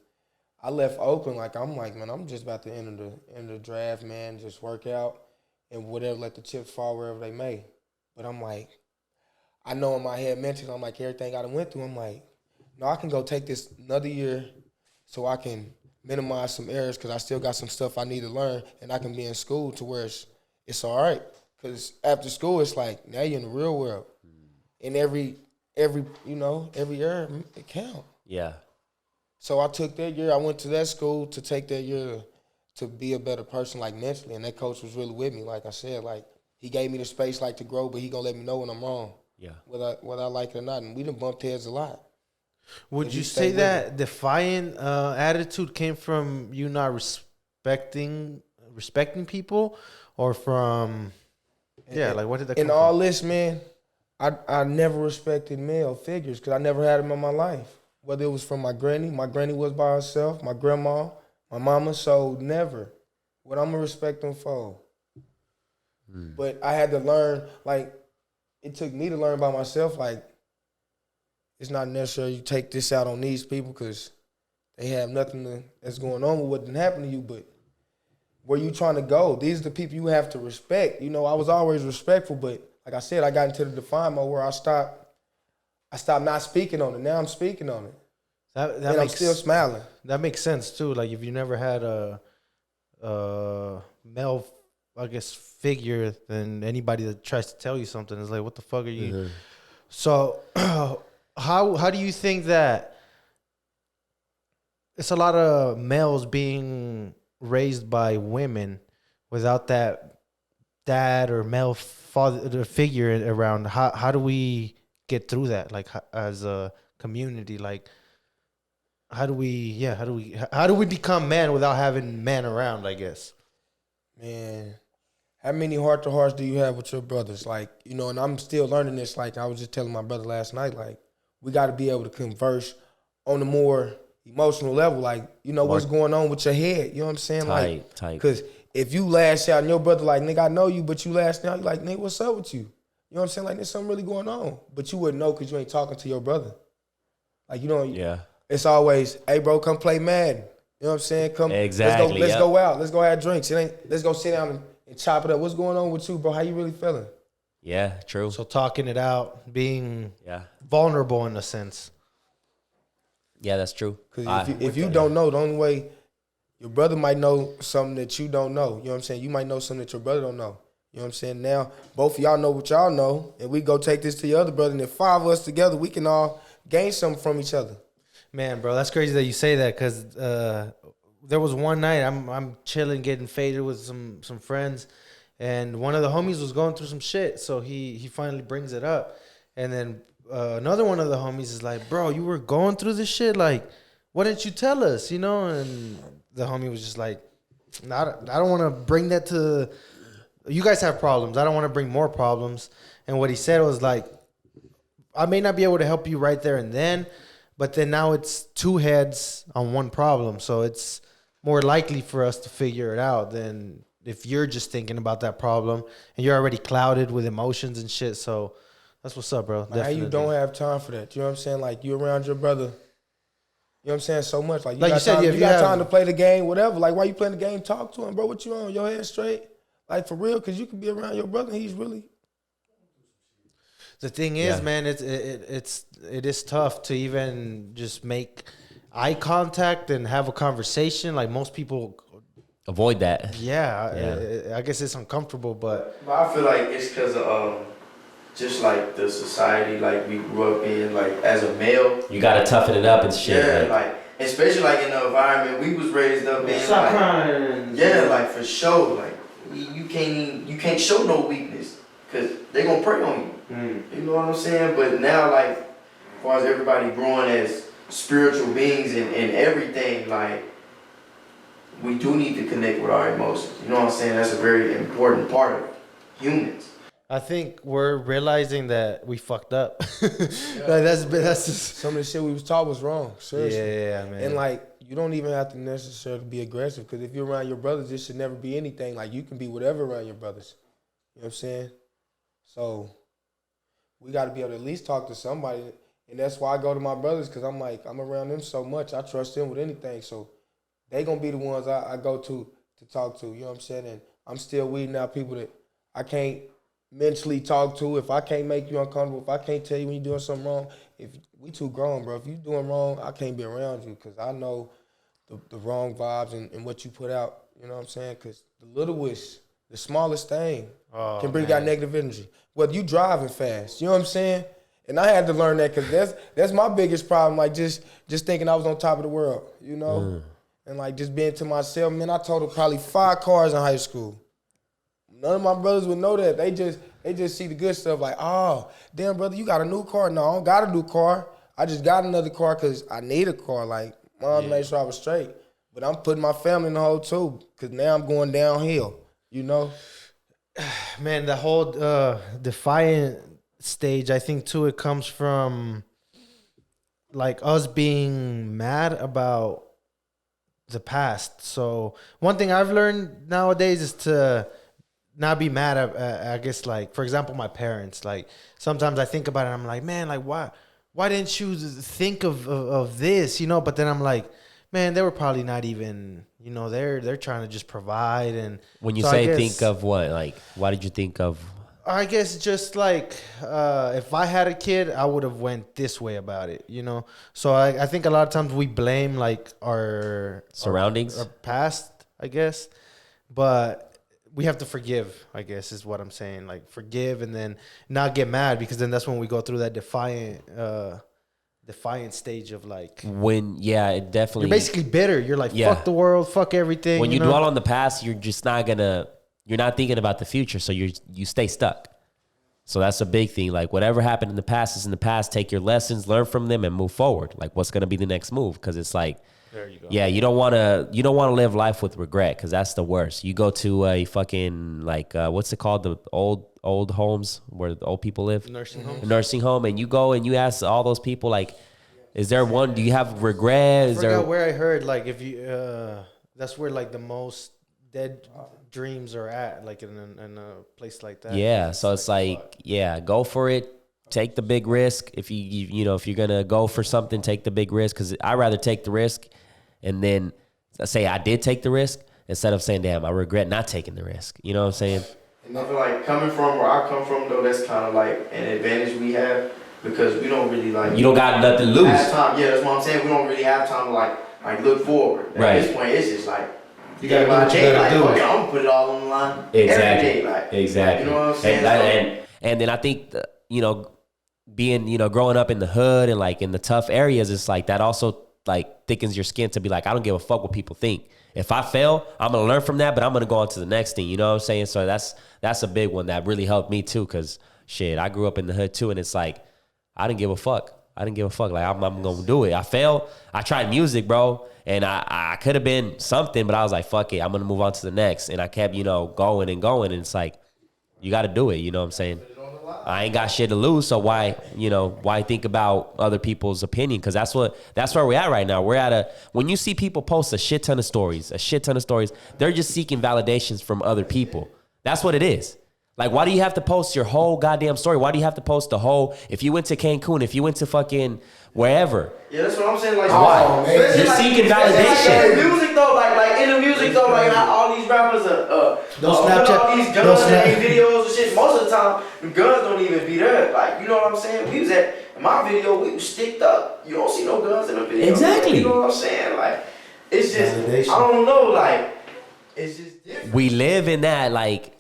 I left Oakland, like, man, I'm just about to enter the draft, man, just work out and whatever, let the chips fall wherever they may. But I'm like, I know in my head mentally, I'm like, everything I done went through, I'm like, no, I can go take this another year so I can minimize some errors because I still got some stuff I need to learn and I can be in school to where it's all right. Because after school, it's like, now you're in the real world. And every error, it count. Yeah. So I took that year. I went to that school to take that year to be a better person, like mentally. And that coach was really with me. Like I said, like he gave me the space, like to grow, but he gonna let me know when I'm wrong. Yeah. Whether I like it or not. And we done bumped heads a lot. Would you say that defiant attitude came from you not respecting people, or from like what did that come in all this, man? I never respected male figures because I never had them in my life. Whether it was from my granny was by herself, my grandma, my mama, so never. What I'm gonna respect them for. But I had to learn, like, it took me to learn by myself, like, it's not necessary you take this out on these people because they have nothing that's going on with what didn't happen to you, but where you trying to go, these are the people you have to respect. You know, I was always respectful, but like I said, I got into the define mode where I stopped not speaking on it. Now I'm speaking on it. I'm still smiling. That makes sense too. Like if you never had a male, I guess, figure, then anybody that tries to tell you something is like, what the fuck are you? Mm-hmm. So how do you think that it's a lot of males being raised by women without that dad or male father figure around? How do we get through that, like, as a community? Like, how do we become man without having man around, I guess? Man, how many heart-to-hearts do you have with your brothers? Like, you know, and I'm still learning this. Like, I was just telling my brother last night, like, we got to be able to converse on a more emotional level. Like, you know, what's going on with your head. You know what I'm saying? Tight. Because if you lash out and your brother like, nigga, I know you, but you lash out, you like, nigga, what's up with you? You know what I'm saying? Like, there's something really going on. But you wouldn't know because you ain't talking to your brother. Like, you know, it's always, hey, bro, come play Madden. You know what I'm saying? Come, exactly. Let's go out. Let's go have drinks. Let's go sit down and chop it up. What's going on with you, bro? How you really feeling? Yeah, true. So talking it out, being vulnerable in a sense. Yeah, that's true. Because if you don't know, the only way, your brother might know something that you don't know. You know what I'm saying? You might know something that your brother don't know. You know what I'm saying? Now, both of y'all know what y'all know, and we go take this to your other brother, and if 5 of us together, we can all gain something from each other. Man, bro, that's crazy that you say that, because there was one night I'm chilling, getting faded with some friends, and one of the homies was going through some shit, so he finally brings it up, and then another one of the homies is like, bro, you were going through this shit, like, why didn't you tell us, you know? And the homie was just like, I don't want to bring that to, you guys have problems, I don't want to bring more problems. And what he said was like, I may not be able to help you right there and then, but then now it's 2 heads on one problem, so it's more likely for us to figure it out than if you're just thinking about that problem and you're already clouded with emotions and shit. So That's what's up, bro. Like, how you don't have time for that? You know what I'm saying? Like, you around your brother. You know what I'm saying? So much. Like you got time, you got time to play the game, whatever. Like, why you playing the game? Talk to him, bro. What you on? Your head straight? Like, for real? Because you can be around your brother and he's really... The thing is, man, it is tough to even just make eye contact and have a conversation. Like, most people avoid that. Yeah. I guess it's uncomfortable, but I feel like it's because of just like the society like we grew up in, like as a male. You gotta toughen it up and shit. Yeah, like especially like in the environment we was raised up in. Stop crying. Yeah, like for sure. Like you can't show no weakness because they gonna prey on you. You know what I'm saying? But now, like, as far as everybody growing as spiritual beings and everything, like, we do need to connect with our emotions. You know what I'm saying? That's a very important part of humans. I think we're realizing that we fucked up. Like that's just... Some of the shit we was taught was wrong. Seriously. Yeah, man. And like, you don't even have to necessarily be aggressive because if you're around your brothers, it should never be anything. Like, you can be whatever around your brothers. You know what I'm saying? So we got to be able to at least talk to somebody. And that's why I go to my brothers because I'm like, I'm around them so much. I trust them with anything. So they going to be the ones I go to talk to. You know what I'm saying? And I'm still weeding out people that I can't mentally talk to. If I can't make you uncomfortable, if I can't tell you when you're doing something wrong, if we too grown, bro. If you doing wrong, I can't be around you because I know the wrong vibes and what you put out. You know what I'm saying? Because the littlest, the smallest thing can bring out negative energy. Whether you driving fast, you know what I'm saying? And I had to learn that because that's my biggest problem. Like just thinking I was on top of the world, you know? And like just being to myself, man, I totaled probably 5 cars in high school. None of my brothers would know that. They just see the good stuff like, oh, damn, brother, you got a new car? No, I don't got a new car. I just got another car because I need a car. Like, Mom made sure I was straight. But I'm putting my family in the hole too because now I'm going downhill, you know? Man, the whole defiant stage, I think, too, it comes from, like, us being mad about the past. So one thing I've learned nowadays is to not be mad at, I guess, like, for example, my parents. Like, sometimes I think about it and I'm like, man, like, why didn't you think of this, you know? But then I'm like, man, they were probably not even, you know, they're trying to just provide. And when you say think of what, like, why did you think of? I guess just like if I had a kid, I would have went this way about it, you know? So I think a lot of times we blame like our surroundings, our past, I guess. But we have to forgive, I guess, is what I'm saying. Like forgive and then not get mad because then that's when we go through that defiant stage of like it definitely, you're basically bitter. You're like, fuck the world, fuck everything. When you dwell on the past, you're just not gonna, you're not thinking about the future, so you stay stuck. So that's a big thing. Like whatever happened in the past is in the past. Take your lessons, learn from them, and move forward. Like what's gonna be the next move? Because it's like, there you go. Yeah, you don't want to live life with regret because that's the worst. You go to a fucking like what's it called, the old homes where the old people live, nursing home, and you go and you ask all those people like, is there one? Do you have regret? I forgot where I heard like if you that's where like the most dead dreams are at, like in a place like that. Yeah, so it's like, go for it. Take the big risk. If you know, if you're gonna go for something, take the big risk. Because I'd rather take the risk and then say I did take the risk instead of saying, damn, I regret not taking the risk. You know what I'm saying? And I feel like coming from where I come from, though, that's kind of like an advantage we have because we don't really like. You don't got nothing to lose. Time, yeah, that's what I'm saying. We don't really have time to like look forward. At this point, it's just like. You gotta do what you gotta do. Okay, I'm gonna put it all on the line. Exactly. Every day, like, exactly. You know what I'm saying? And then I think you know, being, you know, growing up in the hood and like in the tough areas, it's like that also like thickens your skin to be like, I don't give a fuck what people think. If I fail, I'm gonna learn from that, but I'm gonna go on to the next thing. You know what I'm saying? So that's a big one that really helped me too, cause shit, I grew up in the hood too, and it's like I didn't give a fuck. Like I'm gonna do it. I failed. I tried music, bro, and I could have been something, but I was like, fuck it, I'm gonna move on to the next. And I kept, you know, going, and it's like you got to do it. You know what I'm saying? I ain't got shit to lose, so why think about other people's opinion? Because that's where we're at right now. We're at when you see people post a shit ton of stories, they're just seeking validations from other people. That's what it is. Like, why do you have to post your whole goddamn story? Why do you have to post the whole, if you went to Cancun, if you went to fucking wherever? Yeah, that's what I'm saying. Like, Why? especially You're seeking especially validation. Like in the music though, like in the music though, like how all these rappers put all these guns in their videos and shit. Most of the time, the guns don't even be there. Like, you know what I'm saying? We was in my video, we was sticked up. You don't see no guns in the video. Exactly. You know what I'm saying? Like, it's just, I don't know, like, it's just different. We live in that, like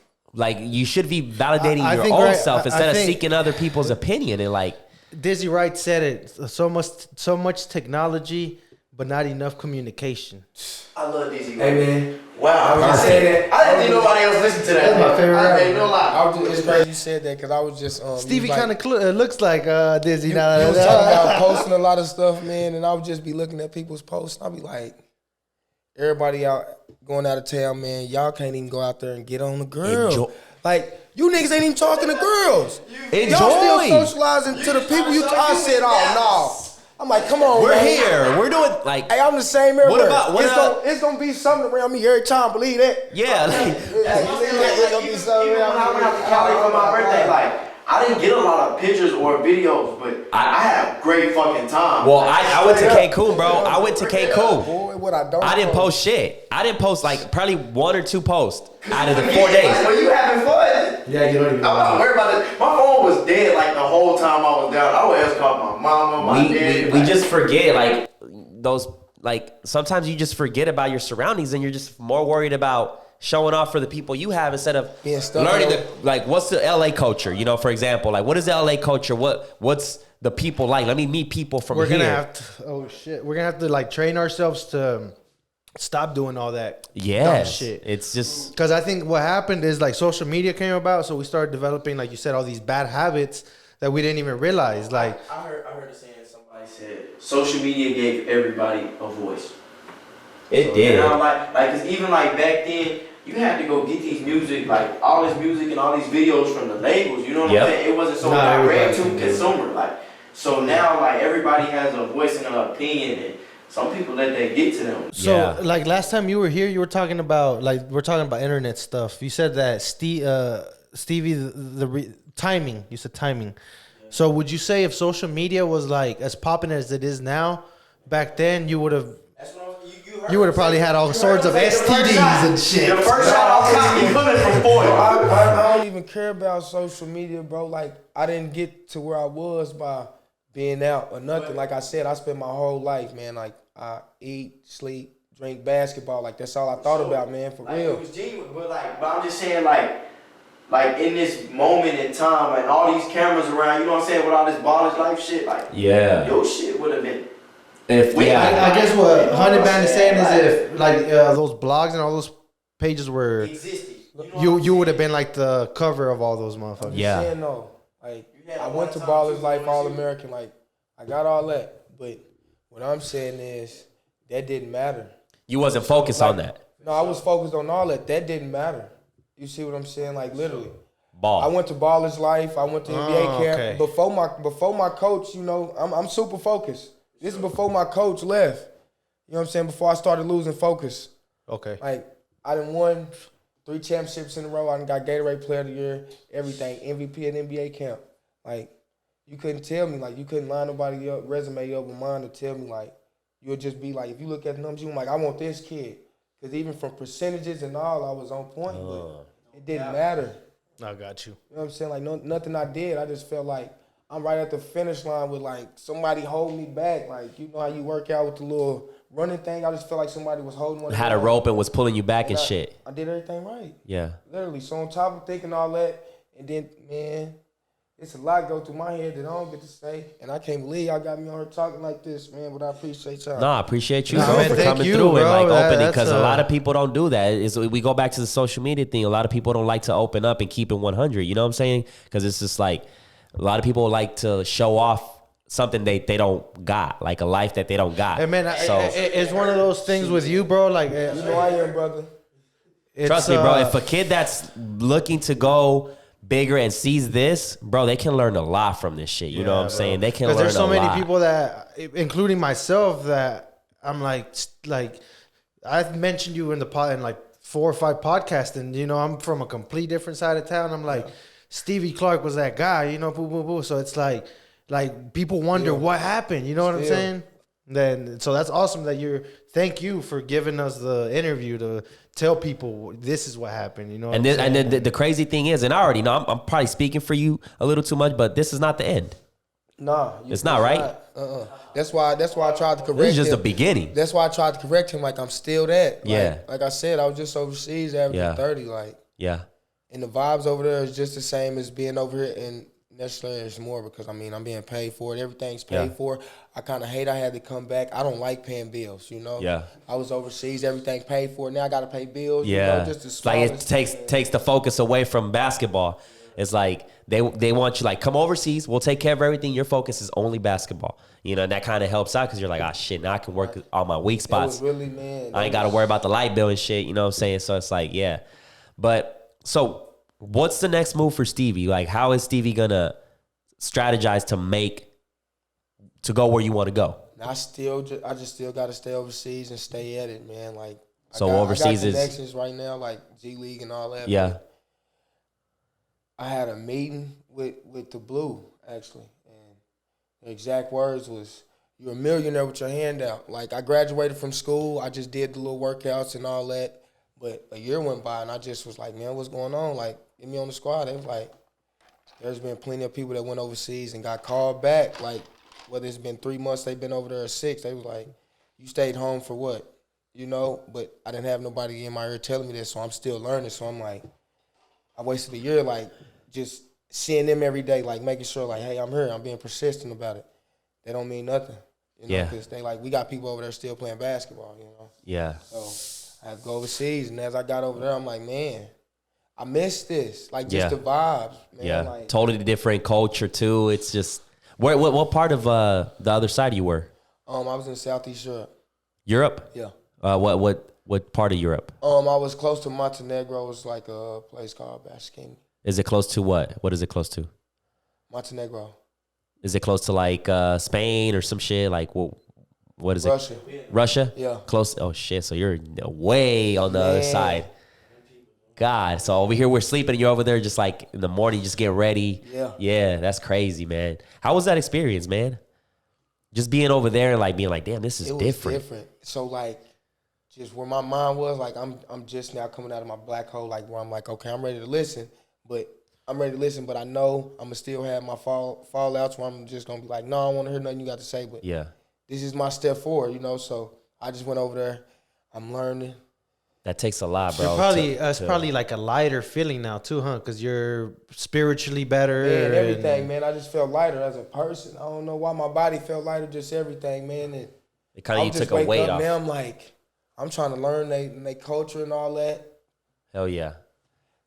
you should be validating your own self instead of seeking other people's opinion. And like Dizzy Wright said it, so much technology, but not enough communication. I love Dizzy Hey, Wright. man. Wow, I was saying that. I didn't think nobody else listened to that. That's my favorite I rapper. ain't no lie. It's crazy you said that because I was just Stevie like, kind of looks like Dizzy You now. was talking about posting a lot of stuff, man, and I would just be looking at people's posts, and I'll be like, everybody out going out of town, man, y'all can't even go out there and get on the girl. Like, you niggas ain't even talking to girls. Y'all still socializing to the people you. I said, oh no. I'm like, come on, we're man. here. We're doing like. Hey, I'm the same everywhere. It's gonna be something around me every time. Believe that. Yeah. Like, It's gonna be something Even when I around went out to Cali for my birthday, like, I didn't get a lot of pictures or videos, but I had a great fucking time. well, I went to Cancun, bro. I went to Cancun. Boy, what I don't. I didn't post shit. I didn't post like probably 1 or 2 posts out of the 4 days. When you having fun, Yeah, you don't even I'm not worried about it. My phone was dead like the whole time I was down. I would ask call my mama, my dad. We just forget like those, like sometimes you just forget about your surroundings and you're just more worried about showing off for the people you have instead of Being stuck learning in the, like what's the LA culture, you know, for example, like what is the LA culture, what's the people like, let me meet people from We're here. gonna have to we're gonna have to like train ourselves to stop doing all that dumb shit. It's just Because I think what happened is like social media came about, so we started developing, like you said, all these bad habits that we didn't even realize. Like I heard a saying, somebody said social media gave everybody a voice. it did. Now, like, cause even like back then, you had to go get these music, like all this music and all these videos from the labels. You know what I'm saying? It wasn't so direct to consumer. Like, so now like everybody has a voice and an opinion, and some people let that get to them. So, like last time you were here, you were talking about we're talking about internet stuff. You said that Stevie, the timing. You said timing. So, would you say if social media was like as popping as it is now, back then you would have probably had all sorts of STDs and shit. The first shot off top, you coming from 40. I don't even care about social media, bro. Like, I didn't get to where I was by being out or nothing. Like I said, I spent my whole life, man. Like, I eat, sleep, drink basketball. Like, that's all I thought about, man, for real. It was genuine, but I'm just saying, like in this moment in time, and all these cameras around, you know what I'm saying, with all this ballers life shit, like, your shit would have been. I guess what Honey Band is saying is if like those blogs and all those pages were existed, you would have been like the cover of all those motherfuckers. Yeah. Saying no. Like, I went to Ballers Life, All American. Like, I got all that. But what I'm saying is that didn't matter. You wasn't focused on that. No, I was focused on all that. That didn't matter. You see what I'm saying? Like, literally. Ball. I went to Ballers Life. I went to NBA camp. Okay. Before my coach, you know, I'm super focused. This is before my coach left. You know what I'm saying? Before I started losing focus. Okay. Like, I done won 3 championships in a row. I done got Gatorade Player of the Year, everything, MVP at NBA camp. Like, you couldn't tell me, like, you couldn't line nobody up, resume up with mine to tell me, like, you'll just be like, if you look at the numbers, you're like, I want this kid. Because even from percentages and all, I was on point, but it didn't matter. I got you. You know what I'm saying? Like, nothing I did. I just felt like I'm right at the finish line with, like, somebody holding me back. Like, you know how you work out with the little running thing? I just felt like somebody was holding one. Had a rope and was pulling you back and shit. I did everything right. Yeah. Literally. So on top of thinking all that, and then, man, it's a lot go through my head that I don't get to say. And I can't believe y'all got me on here talking like this, man, but I appreciate y'all. No, I appreciate you, Nah, bro, man, for thank coming you, through and bro. like opening, That's because a lot of people don't do that. We go back to the social media thing. A lot of people don't like to open up and keep it 100. You know what I'm saying? Because it's just like a lot of people like to show off something they don't got, like a life that they don't got. Hey man, so it's one of those things with you, bro. Like, You know I am, brother. trust me, bro. If a kid that's looking to go bigger and sees this, bro, they can learn a lot from this shit. You know what I'm saying? They can learn a lot. Because there's so many people that, including myself, that I'm like I've mentioned you in the pod in like 4 or 5 podcasts, and you know, I'm from a complete different side of town. I'm like, Stevie Clark was that guy, you know, boo, boo, boo. So it's like people wonder what happened. You know what I'm saying? Then so that's awesome that thank you for giving us the interview to tell people this is what happened. You know, and then the crazy thing is, and I already know I'm probably speaking for you a little too much, but this is not the end. Nah, it's not right. That's why I tried to correct him. This is just the beginning. That's why I tried to correct him. Like, I'm still that. Like I said, I was just overseas averaging 30. Like, and the vibes over there is just the same as being over here, and necessarily it's more because I mean I'm being paid for it. Everything's paid for. I kind of hate I had to come back. I don't like paying bills. You know. Yeah. I was overseas. Everything paid for. Now I got to pay bills. Yeah. You know, just it's like it takes the focus away from basketball. It's like they want you like, come overseas, we'll take care of everything. Your focus is only basketball. You know, and that kind of helps out because you're like, shit, now I can work on my weak spots. Really, man. I ain't got to worry about the light bill and shit. You know what I'm saying? So it's like, yeah. But so what's the next move for Stevie? Like, how is Stevie gonna strategize to go where you want to go? I just still got to stay overseas and stay at it, man. Like, overseas I got connections right now, like G League and all that. Yeah. I had a meeting with the Blue, actually, and the exact words was, "You're a millionaire with your hand out." Like, I graduated from school, I just did the little workouts and all that, but a year went by and I just was like, man, what's going on? Like, get me on the squad. They was like, there's been plenty of people that went overseas and got called back. Like, whether it's been 3 months they've been over there or 6, they was like, you stayed home for what? You know, but I didn't have nobody in my ear telling me this, so I'm still learning. So I'm like, I wasted a year, like, just seeing them every day, like, making sure, like, hey, I'm here. I'm being persistent about it. They don't mean nothing, you know, because they like, we got people over there still playing basketball, you know. Yeah. So I had to go overseas, and as I got over there, I'm like, man, I miss this, like, just the vibes, man. Yeah, like, totally different culture too. It's just what part of the other side you were? I was in Southeast Europe. Europe? Yeah. What part of Europe? I was close to Montenegro. It's like a place called Bashkini. Is it close to what? What is it close to? Montenegro. Is it close to like Spain or some shit? Like what is Russia. it? Russia? Yeah. Close. Oh shit! So you're way on the other side. God. So over here we're sleeping, and you're over there just like in the morning, just getting ready. Yeah. Yeah, that's crazy, man. How was that experience, man? Just being over there and like being like, damn, this is different. It was different. So like, just where my mind was, like, I'm just now coming out of my black hole, like, where I'm like, okay, I'm ready to listen, but I know I'm gonna still have my fallouts where I'm just gonna be like, no, I don't want to hear nothing you got to say, but this is my step forward, you know. So I just went over there. I'm learning. That takes a lot, bro. It's probably like a lighter feeling now too, huh? Because you're spiritually better. Man, everything, man. I just felt lighter as a person. I don't know why my body felt lighter, just everything, man. And it kind of you took a weight off. Now I'm like, I'm trying to learn their culture and all that. Hell yeah.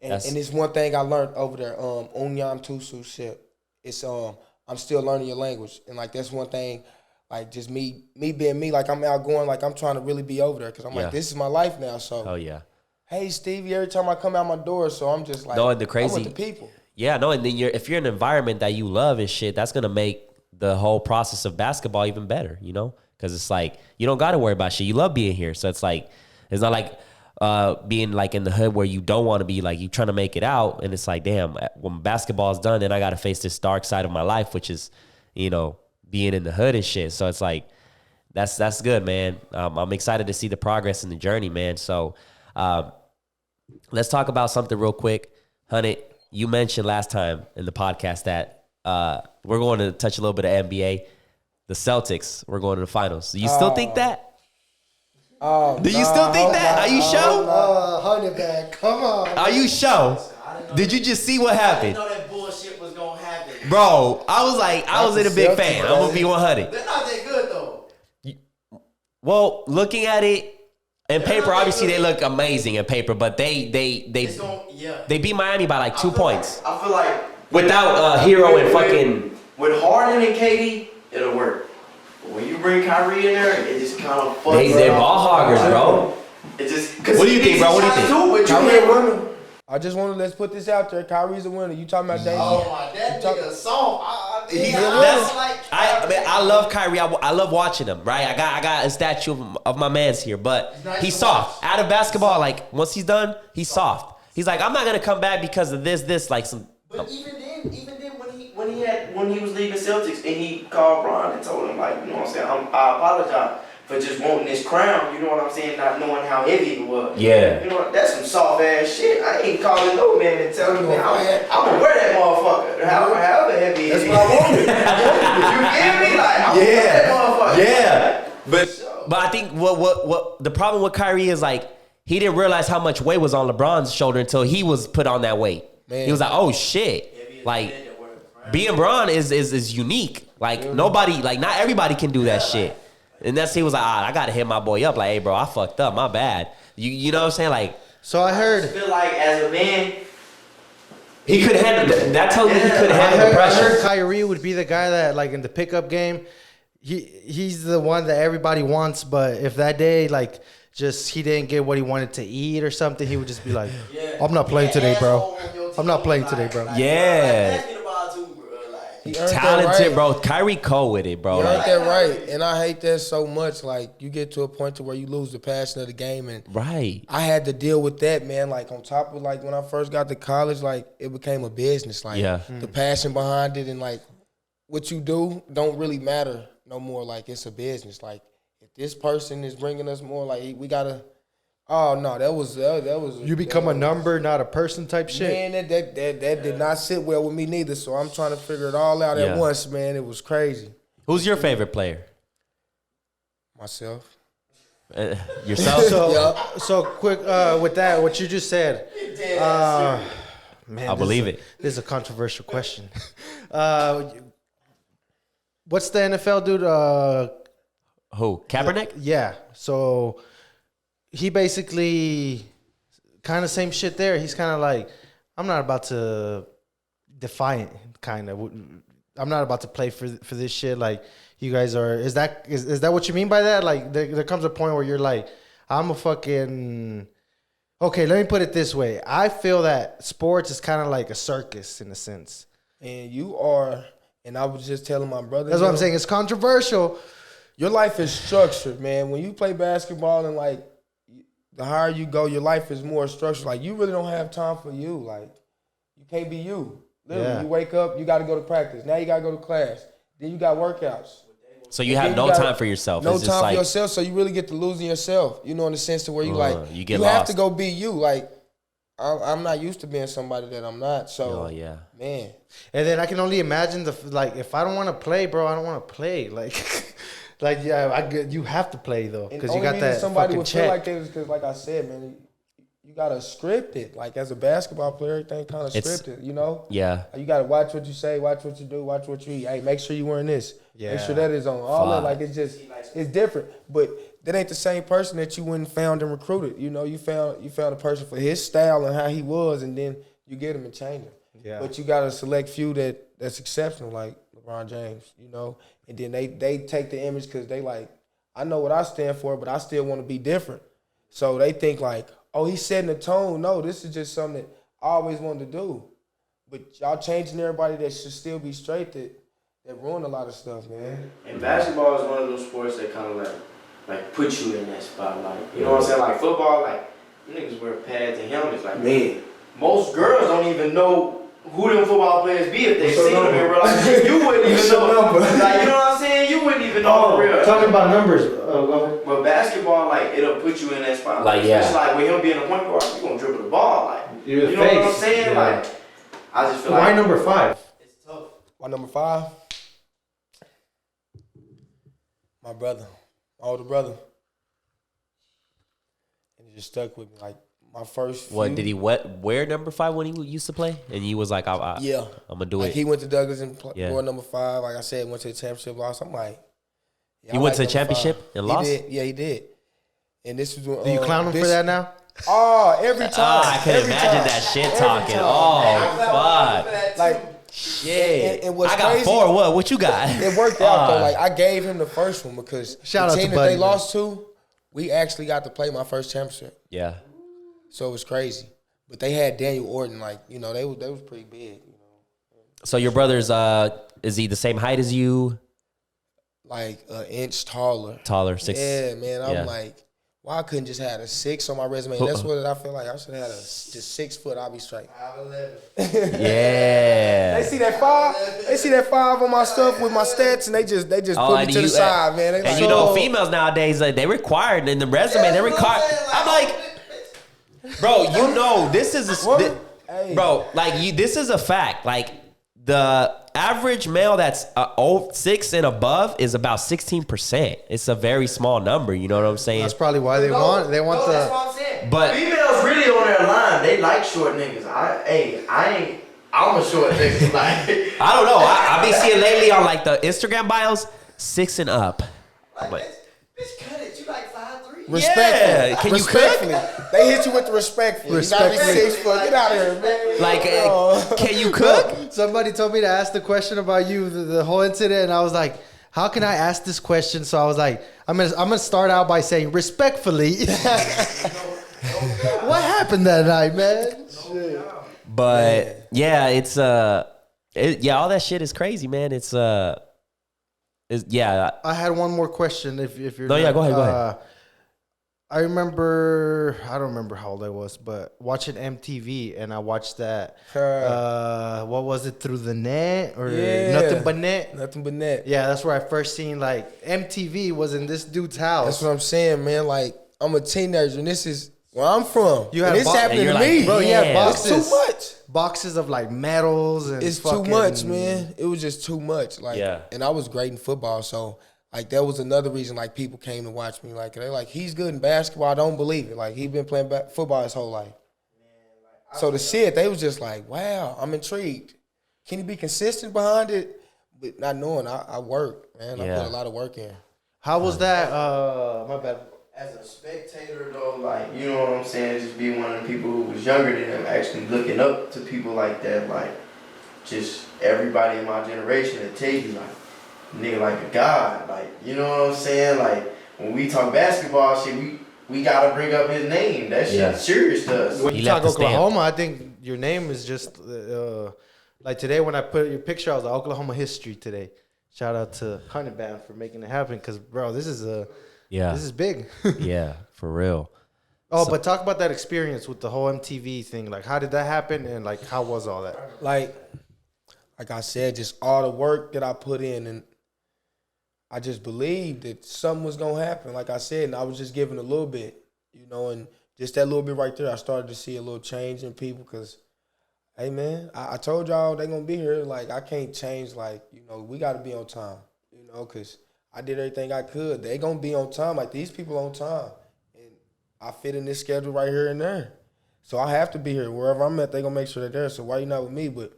And it's one thing I learned over there, Unyam Tusu shit. It's I'm still learning your language. And like, that's one thing, like, just me being me, like, I'm outgoing, like, I'm trying to really be over there because I'm like, this is my life now. So, oh yeah. Hey Stevie, every time I come out my door, so I'm just like, no, the crazy, I'm with the people. Yeah, no, and then if you're in an environment that you love and shit, that's gonna make the whole process of basketball even better, you know? Because it's like, you don't gotta worry about shit. You love being here, so it's like, it's not like being like in the hood where you don't want to be, like, you trying to make it out, and it's like, damn, when basketball is done, then I gotta face this dark side of my life, which is, you know, being in the hood and shit. So it's like, that's good, man. I'm excited to see the progress in the journey, man. So let's talk about something real quick. Honey, you mentioned last time in the podcast that we're going to touch a little bit of NBA. The Celtics, we're going to the finals. Do you still think that? Do you still think that? Are you sure? Honey bag, come on. Are you sure? Did you just see what happened? I didn't know that bullshit was going to happen. Bro, I was like, I was in a big fan. I'm going to be 100. They're not that good, though. Well, looking at it in paper, obviously they look amazing in paper, but they beat Miami by like 2 points. I feel like without Hero and fucking with Harden and KD, it'll work. But when you bring Kyrie in there, it just kind of fucks. They're ball hoggers, bro. It just. What do you think, bro? What do you think? Kyrie a winner. I just want to let's put this out there. Kyrie's a winner. You talking about Dame? Oh my, that nigga song. I mean, I love Kyrie. I love watching him. Right? I got a statue of my man's here, but he's soft. Out of basketball, like once he's done, he's soft. He's like, I'm not gonna come back because of this, like some. But even then, when he was leaving Celtics and he called Ron and told him like, you know what I'm saying, I apologize for just wanting this crown. You know what I'm saying, not knowing how heavy it was. Yeah. You know that's some soft ass shit. I ain't calling no man and telling him I'm gonna wear that motherfucker. However heavy it is. That's what I wanted. You feel me? Like I'm gonna wear that motherfucker. Yeah. But I think what the problem with Kyrie is like he didn't realize how much weight was on LeBron's shoulder until he was put on that weight. Man. He was like, oh shit. Like being Bron is unique. Like nobody, like not everybody can do that shit. And that's he was like, I gotta hit my boy up. Like, hey bro, I fucked up. My bad. You know what I'm saying? Like, so I heard. I feel like as a man, he could handle that. Tells me he could handle the pressure. I heard Kyrie would be the guy that like in the pickup game, he's the one that everybody wants. But if that day like just he didn't get what he wanted to eat or something, he would just be like, I'm not playing today, bro. I'm not playing today, bro. Yeah. Talented, right. Bro. Kyrie Cole with it, bro. You heard that right. And I hate that so much. Like, you get to a point to where you lose the passion of the game. And right. I had to deal with that, man. Like, on top of, like, when I first got to college, like, it became a business. Like, the passion behind it and, like, what you do don't really matter no more. Like, it's a business. Like, if this person is bringing us more, like, we got to – oh, no, that was you become a number, not a person type shit. Man, that did not sit well with me neither. So I'm trying to figure it all out at once, man. It was crazy. Who's your favorite player? Myself. Yourself? So quick with that, what you just said. Man, I believe it. This is a controversial question. What's the NFL dude? Who? Kaepernick? Yeah. So he basically kind of same shit there. He's kind of like, I'm not about to defiant, kind of. I'm not about to play for this shit. Like, you guys are. Is that what you mean by that? Like, there comes a point where you're like, I'm a fucking. Okay, let me put it this way. I feel that sports is kind of like a circus in a sense. And you are, and I was just telling my brother. That's what I'm saying. It's controversial. Your life is structured, man. When you play basketball and, like, the higher you go, your life is more structured. Like, you really don't have time for you. Like, you can't be you. Literally, you wake up, you got to go to practice. Now you got to go to class. Then you got workouts. So you have no time for yourself. No time for yourself, so you really get to losing yourself. You know, in the sense to where you you lost. Have to go be you. Like, I'm not used to being somebody that I'm not. So, man. And then I can only imagine if I don't want to play, bro, I don't want to play. Like. Like, you have to play, though, because you got that somebody would check. feel like that is because, like I said, man, you got to script it. Like, as a basketball player, everything kind of scripted, you know? Yeah. You got to watch what you say, watch what you do, watch what you eat. Hey, make sure you wearing this. Yeah. Make sure that is on. All that, like, it's different. But that ain't the same person that you went and found and recruited. You know, you found a person for his style and how he was, and then you get him and change him. Yeah. But you got to select few that's exceptional, like LeBron James, you know? And then they take the image because they like, I know what I stand for, but I still want to be different. So they think like, oh, he's setting the tone. No, this is just something that I always wanted to do. But y'all changing everybody that should still be straight that ruin a lot of stuff, man. And basketball is one of those sports that kind of like put you in that spot. Like, you know what I'm saying? Like football, like, niggas wear pads and helmets. Like, man, most girls don't even know who them football players be if they see them in real life. You wouldn't even know. Like, you know what I'm saying? You wouldn't even know for real. Talking about numbers. But basketball, like, it'll put you in that spot. Like, Especially like with him being a point guard, you gonna dribble the ball. Like, you know what I'm saying? Yeah. Like, I just feel like. Why number 5? It's tough. Why number 5? My brother, my older brother. And it just stuck with me. Like, my first few. What, did he wear number 5 when he used to play? And he was like, I'm going to do it. He went to Douglas and wore number 5. Like I said, went to the championship, lost. I'm like. He went to the championship 5. And lost? He did. Yeah, he did. And this was. Do you clown him for that now? Oh, every time. I can imagine that shit talking. Oh, fuck. Like, shit. I got crazy, 4. What you got? It worked out, though. Like, I gave him the first one because the team that they lost to, we actually got to play my first championship. Yeah. So it was crazy. But they had Daniel Orton, like, you know, they was pretty big, you know. So your brother's, is he the same height as you? like an inch taller. Taller, 6. Yeah, man. I'm Yeah. like, why I couldn't just have a 6 on my resume? That's what I feel like. I should have had just 6 foot. I'll be straight. 5'11". Yeah. They see that 5. They see that 5 on my stuff with my stats, and they just put me to the side, man. They And like, you know, females nowadays, like, they required in the resume. They required. I'm like, bro, you know, this is bro, like this is a fact. Like the average male that's 6 and above is about 16%. It's a very small number. You know what I'm saying? That's probably why they want That's the. what I'm saying. But- females really on their line. They like short niggas. I'm a short nigga. Like, I don't know. I be seeing lately on like the Instagram bios, 6 and up. like But- bitch, cut it. You like 5'3". respectfully. Yeah, can you respectfully. They hit you with the respectfully. Respectfully. You gotta be 6 foot. Get out of here, man. Like, can you cook? Somebody told me to ask the question about you, the whole incident, and I was like, how can I ask this question? So I was like, I'm gonna start out by saying respectfully. What happened that night, man? Shit. But yeah, it's yeah, all that shit is crazy, man. It's yeah. I had one more question. If you're No, yeah, go ahead. I don't remember how old I was, but watching MTV, and I watched that. What was it, Through the Net or Nothing But Net? Nothing but net. Yeah, that's where I first seen like MTV was in this dude's house. That's what I'm saying, man. Like, I'm a teenager, and this is where I'm from. You had and it's happening and to you're me. like, Bro, you had Yeah. It's boxes. too much. Boxes of like medals and It's too fucking- much, man. It was just too much. Like, Yeah. and I was great in football, so like that was another reason like people came to watch me. Like they're like, he's good in basketball. I don't believe it. Like he been playing football his whole life. So to see it, they was just like, wow, I'm intrigued. Can he be consistent behind it? But not knowing, I work, man. I Yeah. put a lot of work in. How was that? My bad. As a spectator, though, like, you know what I'm saying, just being one of the people who was younger than him, actually looking up to people like that, like, just everybody in my generation that tell you, like, nigga like a god, like, you know what I'm saying? Like, when we talk basketball shit, we gotta bring up his name. That shit Yeah. serious to us. When He you left talk the stamp. Oklahoma, I think your name is just like today when I put your picture, I was like Oklahoma history today. Shout out to Honey Band for making it happen, because bro, this is big. Yeah, for real. Oh, but talk about that experience with the whole MTV thing. Like, how did that happen, and like, how was all that? Like I said, just all the work that I put in, and I just believed that something was gonna happen. Like I said, and I was just giving a little bit, you know, and just that little bit right there, I started to see a little change in people. Cause, hey man, I told y'all they gonna be here. Like I can't change. Like, you know, we got to be on time. You know, cause I did everything I could. They gonna be on time. Like these people on time, and I fit in this schedule right here and there. So I have to be here wherever I'm at. They gonna make sure they're there. So why you not with me? But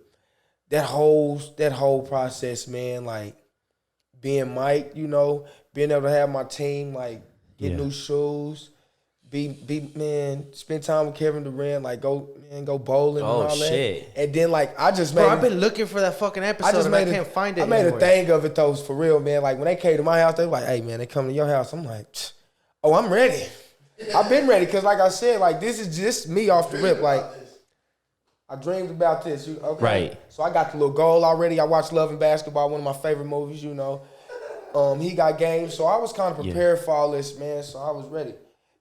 that whole process, man, like being Mike, you know, being able to have my team, like get new shoes, man, spend time with Kevin Durant, like go bowling and all shit. that. And then like I just made Bro, I've been looking for that fucking episode, and I can't find it. I made anywhere. a thing of it though, for real, man. Like when they came to my house, they were like, "Hey, man, they come to your house." I'm like, "Oh, I'm ready. I've been ready." Because like I said, like this is just me off the rip. Like I dreamed about this. Okay? Right. So I got the little goal already. I watched Love and Basketball, one of my favorite movies, you know. He got game. So I was kind of prepared for all this, man. So I was ready.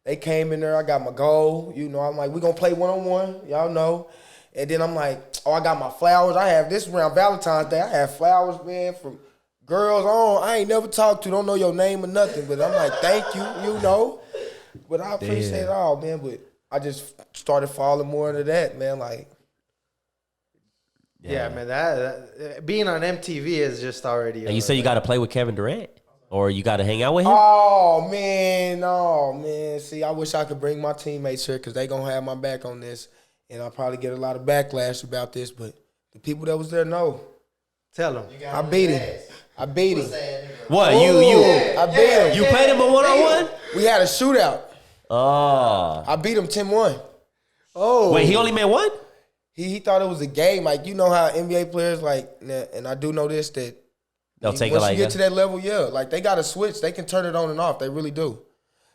They came in there. I got my goal. You know, I'm like, we're going to play one-on-one. Y'all know. And then I'm like, oh, I got my flowers. I have this around Valentine's Day. I have flowers, man, from girls on. I ain't never talked to, don't know your name or nothing. But I'm like, thank you, you know. But I appreciate it all, man. But I just started falling more into that, man. Like, Yeah, man, that being on MTV is just already. And you say you got to play with Kevin Durant, or you got to hang out with him? oh, man. See, I wish I could bring my teammates here because they going to have my back on this. And I'll probably get a lot of backlash about this. But the people that was there know. Tell them. I beat him. I beat him. What I beat him. you played him a one-on-one? We had a shootout. Oh, I beat him 10-1. Oh, wait, he only made one? He thought it was a game. Like, you know how NBA players, like, and I do know this, that They'll take it once like you get to that level, yeah, like they got a switch. They can turn it on and off. They really do.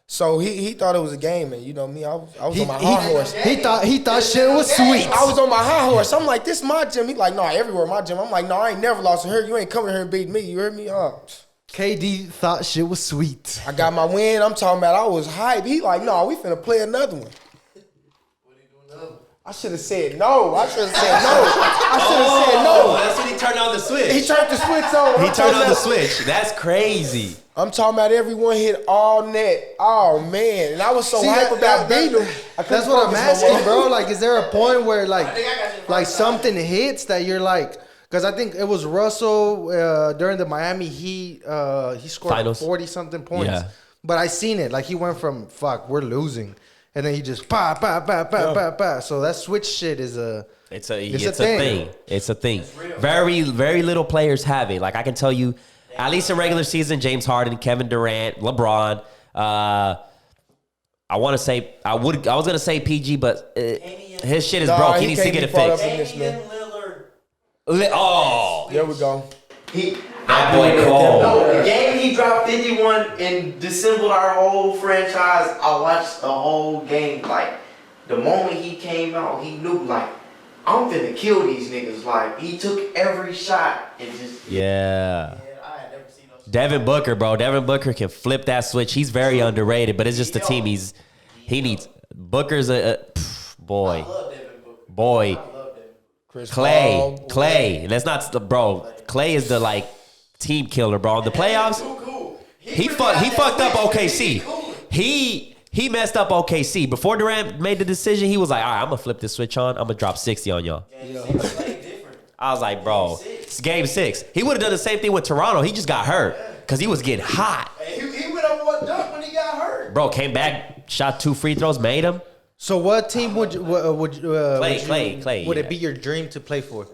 So he thought it was a game, and you know me, I was on my high horse. He thought shit was sweet. I was on my high horse. I'm like, this is my gym. He like, no, everywhere my gym. I'm like, no, I ain't never lost to her. You ain't coming here and beat me. You heard me? KD thought shit was sweet. I got my win. I'm talking about I was hype. He like, no, we finna play another one. I should have said no. I should have said no. That's when he turned on the switch. He turned the switch on. He turned on the switch. That's crazy. I'm talking about everyone hit all net. Oh man, and I was so hype about beating him. That's what I'm asking, bro. Like, is there a point where like something hits that you're like? Because I think it was Russell during the Miami Heat. He scored Finals. 40 something points. Yeah. But I seen it. Like he went from we're losing, and then he just pa. So that switch shit is a. It's a thing. It's a thing. Very, very little players have it. Like I can tell you, at least in regular season, James Harden, Kevin Durant, LeBron. I want to say I was gonna say PG, but his shit is broke. He needs to get it fixed. There we go. That boy Cole. No, the game he dropped 51 and dissembled our whole franchise. I watched the whole game. Like the moment he came out, he knew like I'm finna kill these niggas. Like he took every shot and just Yeah. Devin Booker, bro. Devin Booker can flip that switch. He's very underrated, but it's just the team he needs. Booker's boy. Boy. Clay. That's not bro. Clay is the like team killer, bro. In the playoffs, he fucked up OKC. He messed up OKC. Before Durant made the decision, he was like, all right, I'm gonna flip this switch on. I'm gonna drop 60 on y'all. I was like, bro, it's game 6. He would have done the same thing with Toronto. He just got hurt because he was getting hot. he went up one dunk when he got hurt. Bro, came back, shot 2 free throws, made him. So what team would Clay. Would it be your dream to play for?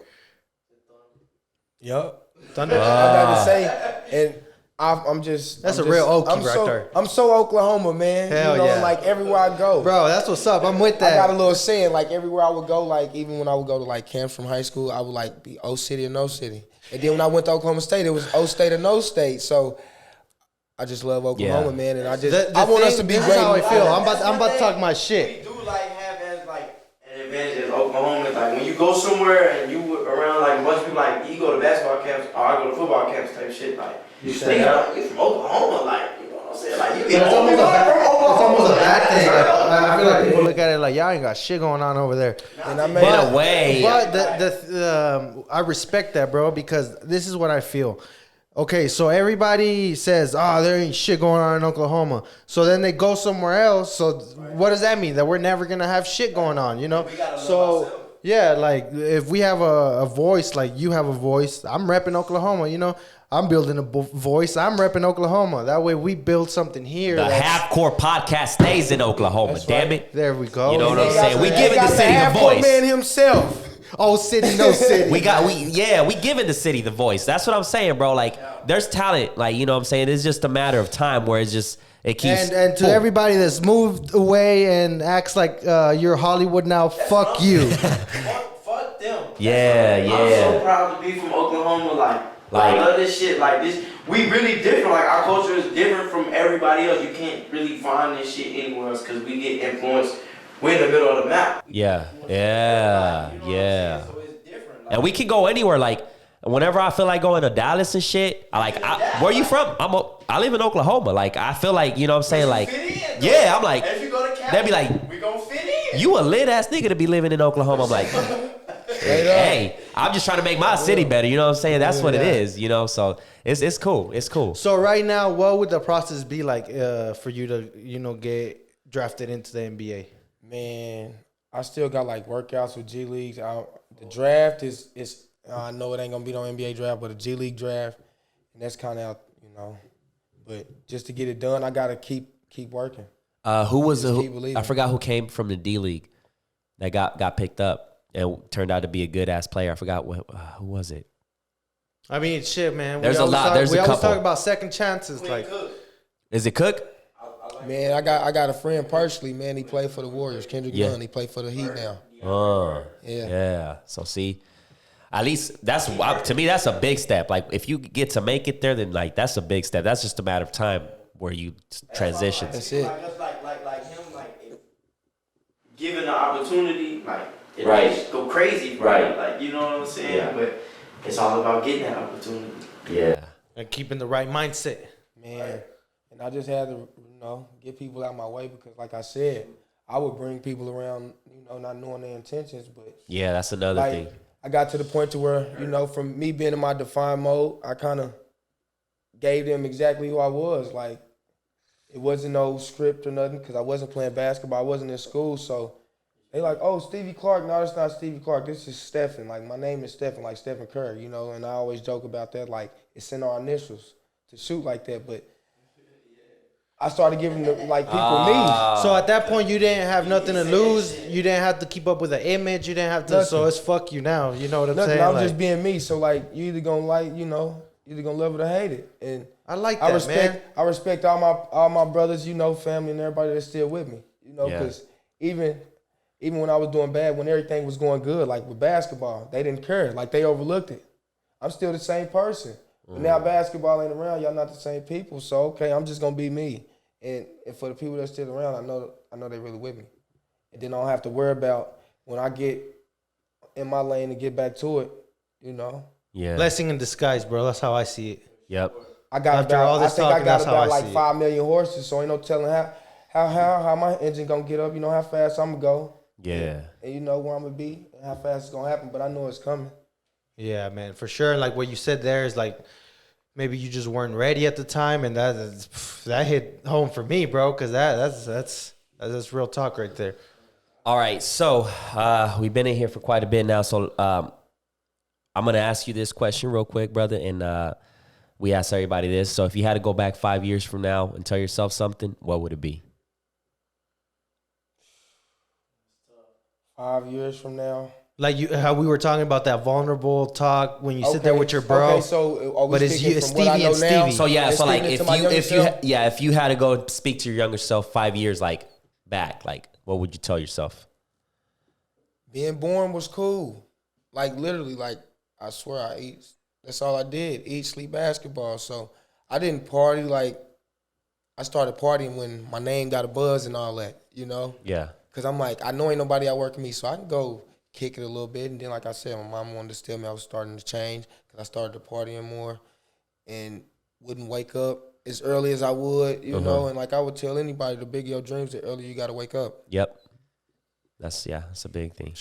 Yup. Thunder. I'm about to say, and I'm just. That's I'm a real just- Okie I'm right so, there. I'm so Oklahoma, man. Hell you know, yeah. like everywhere I go. Bro, that's what's up. I'm with I got a that. little saying, like everywhere I would go, like even when I would go to like camps from high school, I would like be O City or No City. And then when I went to Oklahoma State, it was O State or No State. So I just love Oklahoma, man, and I just I want us to be this great. is how I feel. I'm about to talk my shit. We do like have as like an advantage as Oklahoma. Like when you go somewhere and you around like a bunch of people, like you go to basketball camps or I go to football camps type shit. Like you think like, you from Oklahoma, like you know what I'm saying? Like you get It's almost a bad thing. Right? I feel like people look at it like y'all ain't got shit going on over there. And I made In a way. But I respect that, bro, because this is what I feel. Okay, so everybody says, there ain't shit going on in Oklahoma. So then they go somewhere else. So what does that mean? That we're never going to have shit going on, you know? So, yeah, like if we have a voice, like you have a voice, I'm repping Oklahoma, you know? I'm building a voice. I'm repping Oklahoma. That way we build something here. The Half Court podcast stays in Oklahoma. Damn it. There we go. You know what I'm saying? We He giving the got city the half-court voice. man himself. Oh, city, no city. We giving the city the voice. That's what I'm saying, bro. Like, there's talent. Like, you know what I'm saying? It's just a matter of time where it keeps. And to everybody that's moved away and acts like you're Hollywood now, fuck you. Fuck them. Yeah. I'm so proud to be from Oklahoma. Like I love this shit. Like this, we really different. Like our culture is different from everybody else. You can't really find this shit anywhere else because we get influenced. We're in the middle of the map. Yeah. So it's different. And we can go anywhere. Like, whenever I feel like going to Dallas and shit, where you from? I live in Oklahoma. Like, I feel like, you know what I'm saying? Like, yeah, I'm like, If you go to Cali, they'd be like, we gonna fit in. you a lit ass nigga to be living in Oklahoma. I'm like, hey, I'm just trying to make my city better. You know what I'm saying? That's what it is, you know? So it's cool. It's cool. So right now, what would the process be like for you to, get drafted into the NBA? Man, I still got like workouts with G Leagues. The draft is I know it ain't gonna be no NBA draft, but a G League draft, and that's kind of But just to get it done, I gotta keep working. Who was keep believing. I forgot who came from the D League that got picked up and turned out to be a good ass player. I forgot who was it. I mean, shit, man. There's a lot. There's a we always couple. talk about second chances. Like, Is it Cook? Man, I got a friend personally, man. He played for the Warriors, Kendrick Nunn. He played for the Heat now. Yeah. So see, at least to me that's a big step. Like if you get to make it there, then like that's a big step. That's just a matter of time where you transition. That's it. Like him, given the opportunity, it Right. might go crazy, Right. Like you know what I'm saying? Yeah. But it's all about getting that opportunity. Yeah. And keeping the right mindset. Man, and I just had to, get people out my way because, like I said, I would bring people around, not knowing their intentions. But Yeah, that's another thing. I got to the point to where, from me being in my defined mode, I kind of gave them exactly who I was. Like, it wasn't no script or nothing because I wasn't playing basketball. I wasn't in school. So they like, oh, Stevie Clark. No, it's not Stevie Clark. This is Stephen. Like, my name is Stephen, like Stephen Curry, and I always joke about that. Like, it's in our initials to shoot like that. But I started giving people me. So at that point, you didn't have nothing to lose. You didn't have to keep up with the image. You didn't have to. Nothing. So it's fuck you now. You know what I'm Nothing. saying? I'm just being me. So, like, you either going to like, either going to love it or hate it. And I like that, man. I respect all my brothers, family and everybody that's still with me. Because even when I was doing bad, when everything was going good, like with basketball, they didn't care. Like, they overlooked it. I'm still the same person. But now basketball ain't around, y'all not the same people. So, okay, I'm just going to be me. And for the people that's still around, I know they really with me. And then I don't have to worry about when I get in my lane and get back to it, Yeah. Blessing in disguise, bro. That's how I see it. Yep. I got After all this talking, I got that's how I about like see it. 5 million horses, so ain't no telling how my engine gonna get up, how fast I'm gonna go. Yeah. And you know where I'm gonna be and how fast it's gonna happen, but I know it's coming. Yeah, man, for sure. And like what you said there is like maybe you just weren't ready at the time, and that hit home for me, bro, because that's real talk right there. All right, so we've been in here for quite a bit now, so I'm going to ask you this question real quick, brother, and we ask everybody this. So if you had to go back 5 years from now and tell yourself something, what would it be? 5 years from now. Like how we were talking about that vulnerable talk when you sit there with your bro. Okay, so are we but it's speaking you, from Stevie what I know and now? Stevie. So yeah, so like speaking to my younger self? if you had to go speak to your younger self 5 years like back, like what would you tell yourself? Being born was cool. Like literally, like I swear that's all I did. Eat, sleep, basketball. So I didn't party like I started partying when my name got a buzz and all that, Yeah. Cause I'm like, I know ain't nobody outworking me, so I can go kick it a little bit. And then, like I said, my mom wanted to tell me I was starting to change because I started to partying more and wouldn't wake up as early as I would, you know. And like I would tell anybody, the bigger your dreams, the earlier you got to wake up. Yep. That's a big thing.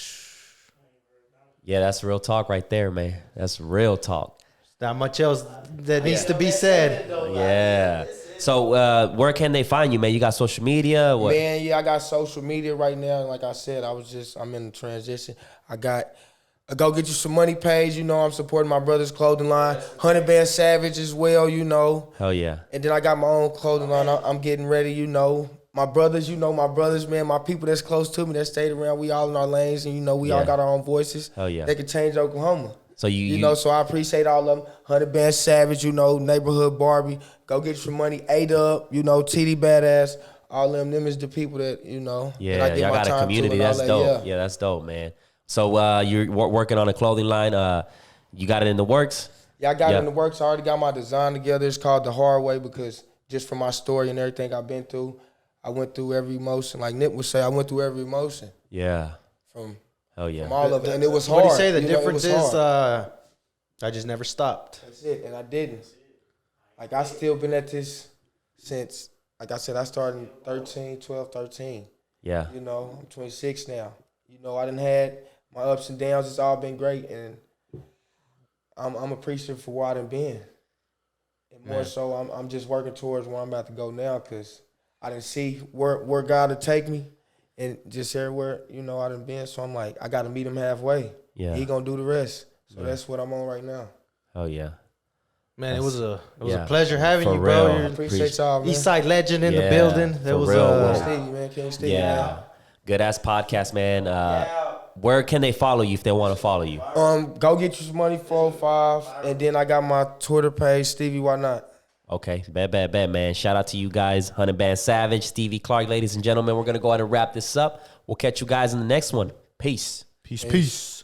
Yeah, that's real talk right there, man. That's real talk. Not much else that needs to be said. Yeah. So where can they find you, man? You got social media? What? Man, yeah, I got social media right now. And like I said, I'm in the transition. I got a Go Get You Some Money page, I'm supporting my brother's clothing line. 100 Band Savage as well, Hell yeah. And then I got my own clothing line. I'm getting ready, My brothers, man, my people that's close to me that stayed around, we all in our lanes and, we all got our own voices. Hell yeah. They can change Oklahoma. So so I appreciate all of them. 100 Band Savage, Neighborhood Barbie, Go Get You Some Money, A-Dub, TD Badass. All them is the people that, Yeah, that I give y'all my got a time community. to and all That's that, dope. Yeah, that's dope, man. So you're working on a clothing line. You got it in the works? Yeah, I got it in the works. I already got my design together. It's called The Hard Way because just from my story and everything I've been through, I went through every emotion. Like Nip would say, I went through every emotion. Yeah. From Hell yeah. From all of it. And it was hard. What do you say? The difference it was is hard. I just never stopped. That's it. And I didn't. Like, I still been at this since, like I said, I started in 12, 13. Yeah. I'm 26 now. I done had my ups and downs. It's all been great. And I'm appreciative for where I done been. And more so, I'm just working towards where I'm about to go now because I didn't see where God would take me and just everywhere, I done been. So I'm like, I got to meet him halfway. Yeah. He going to do the rest. So that's what I'm on right now. Oh yeah. Man, it was a pleasure having you, real. bro. I appreciate y'all, man. Eastside legend in the building. That was Stevie, man. King Stevie, Yeah. Good ass podcast, man. Where can they follow you if they want to follow you? Go Get You Some Money 405, and then I got my Twitter page, Stevie Why Not. Okay, bet, man. Shout out to you guys, 100 Band Savage, Stevie Clark, ladies and gentlemen. We're gonna go ahead and wrap this up. We'll catch you guys in the next one. Peace. Peace.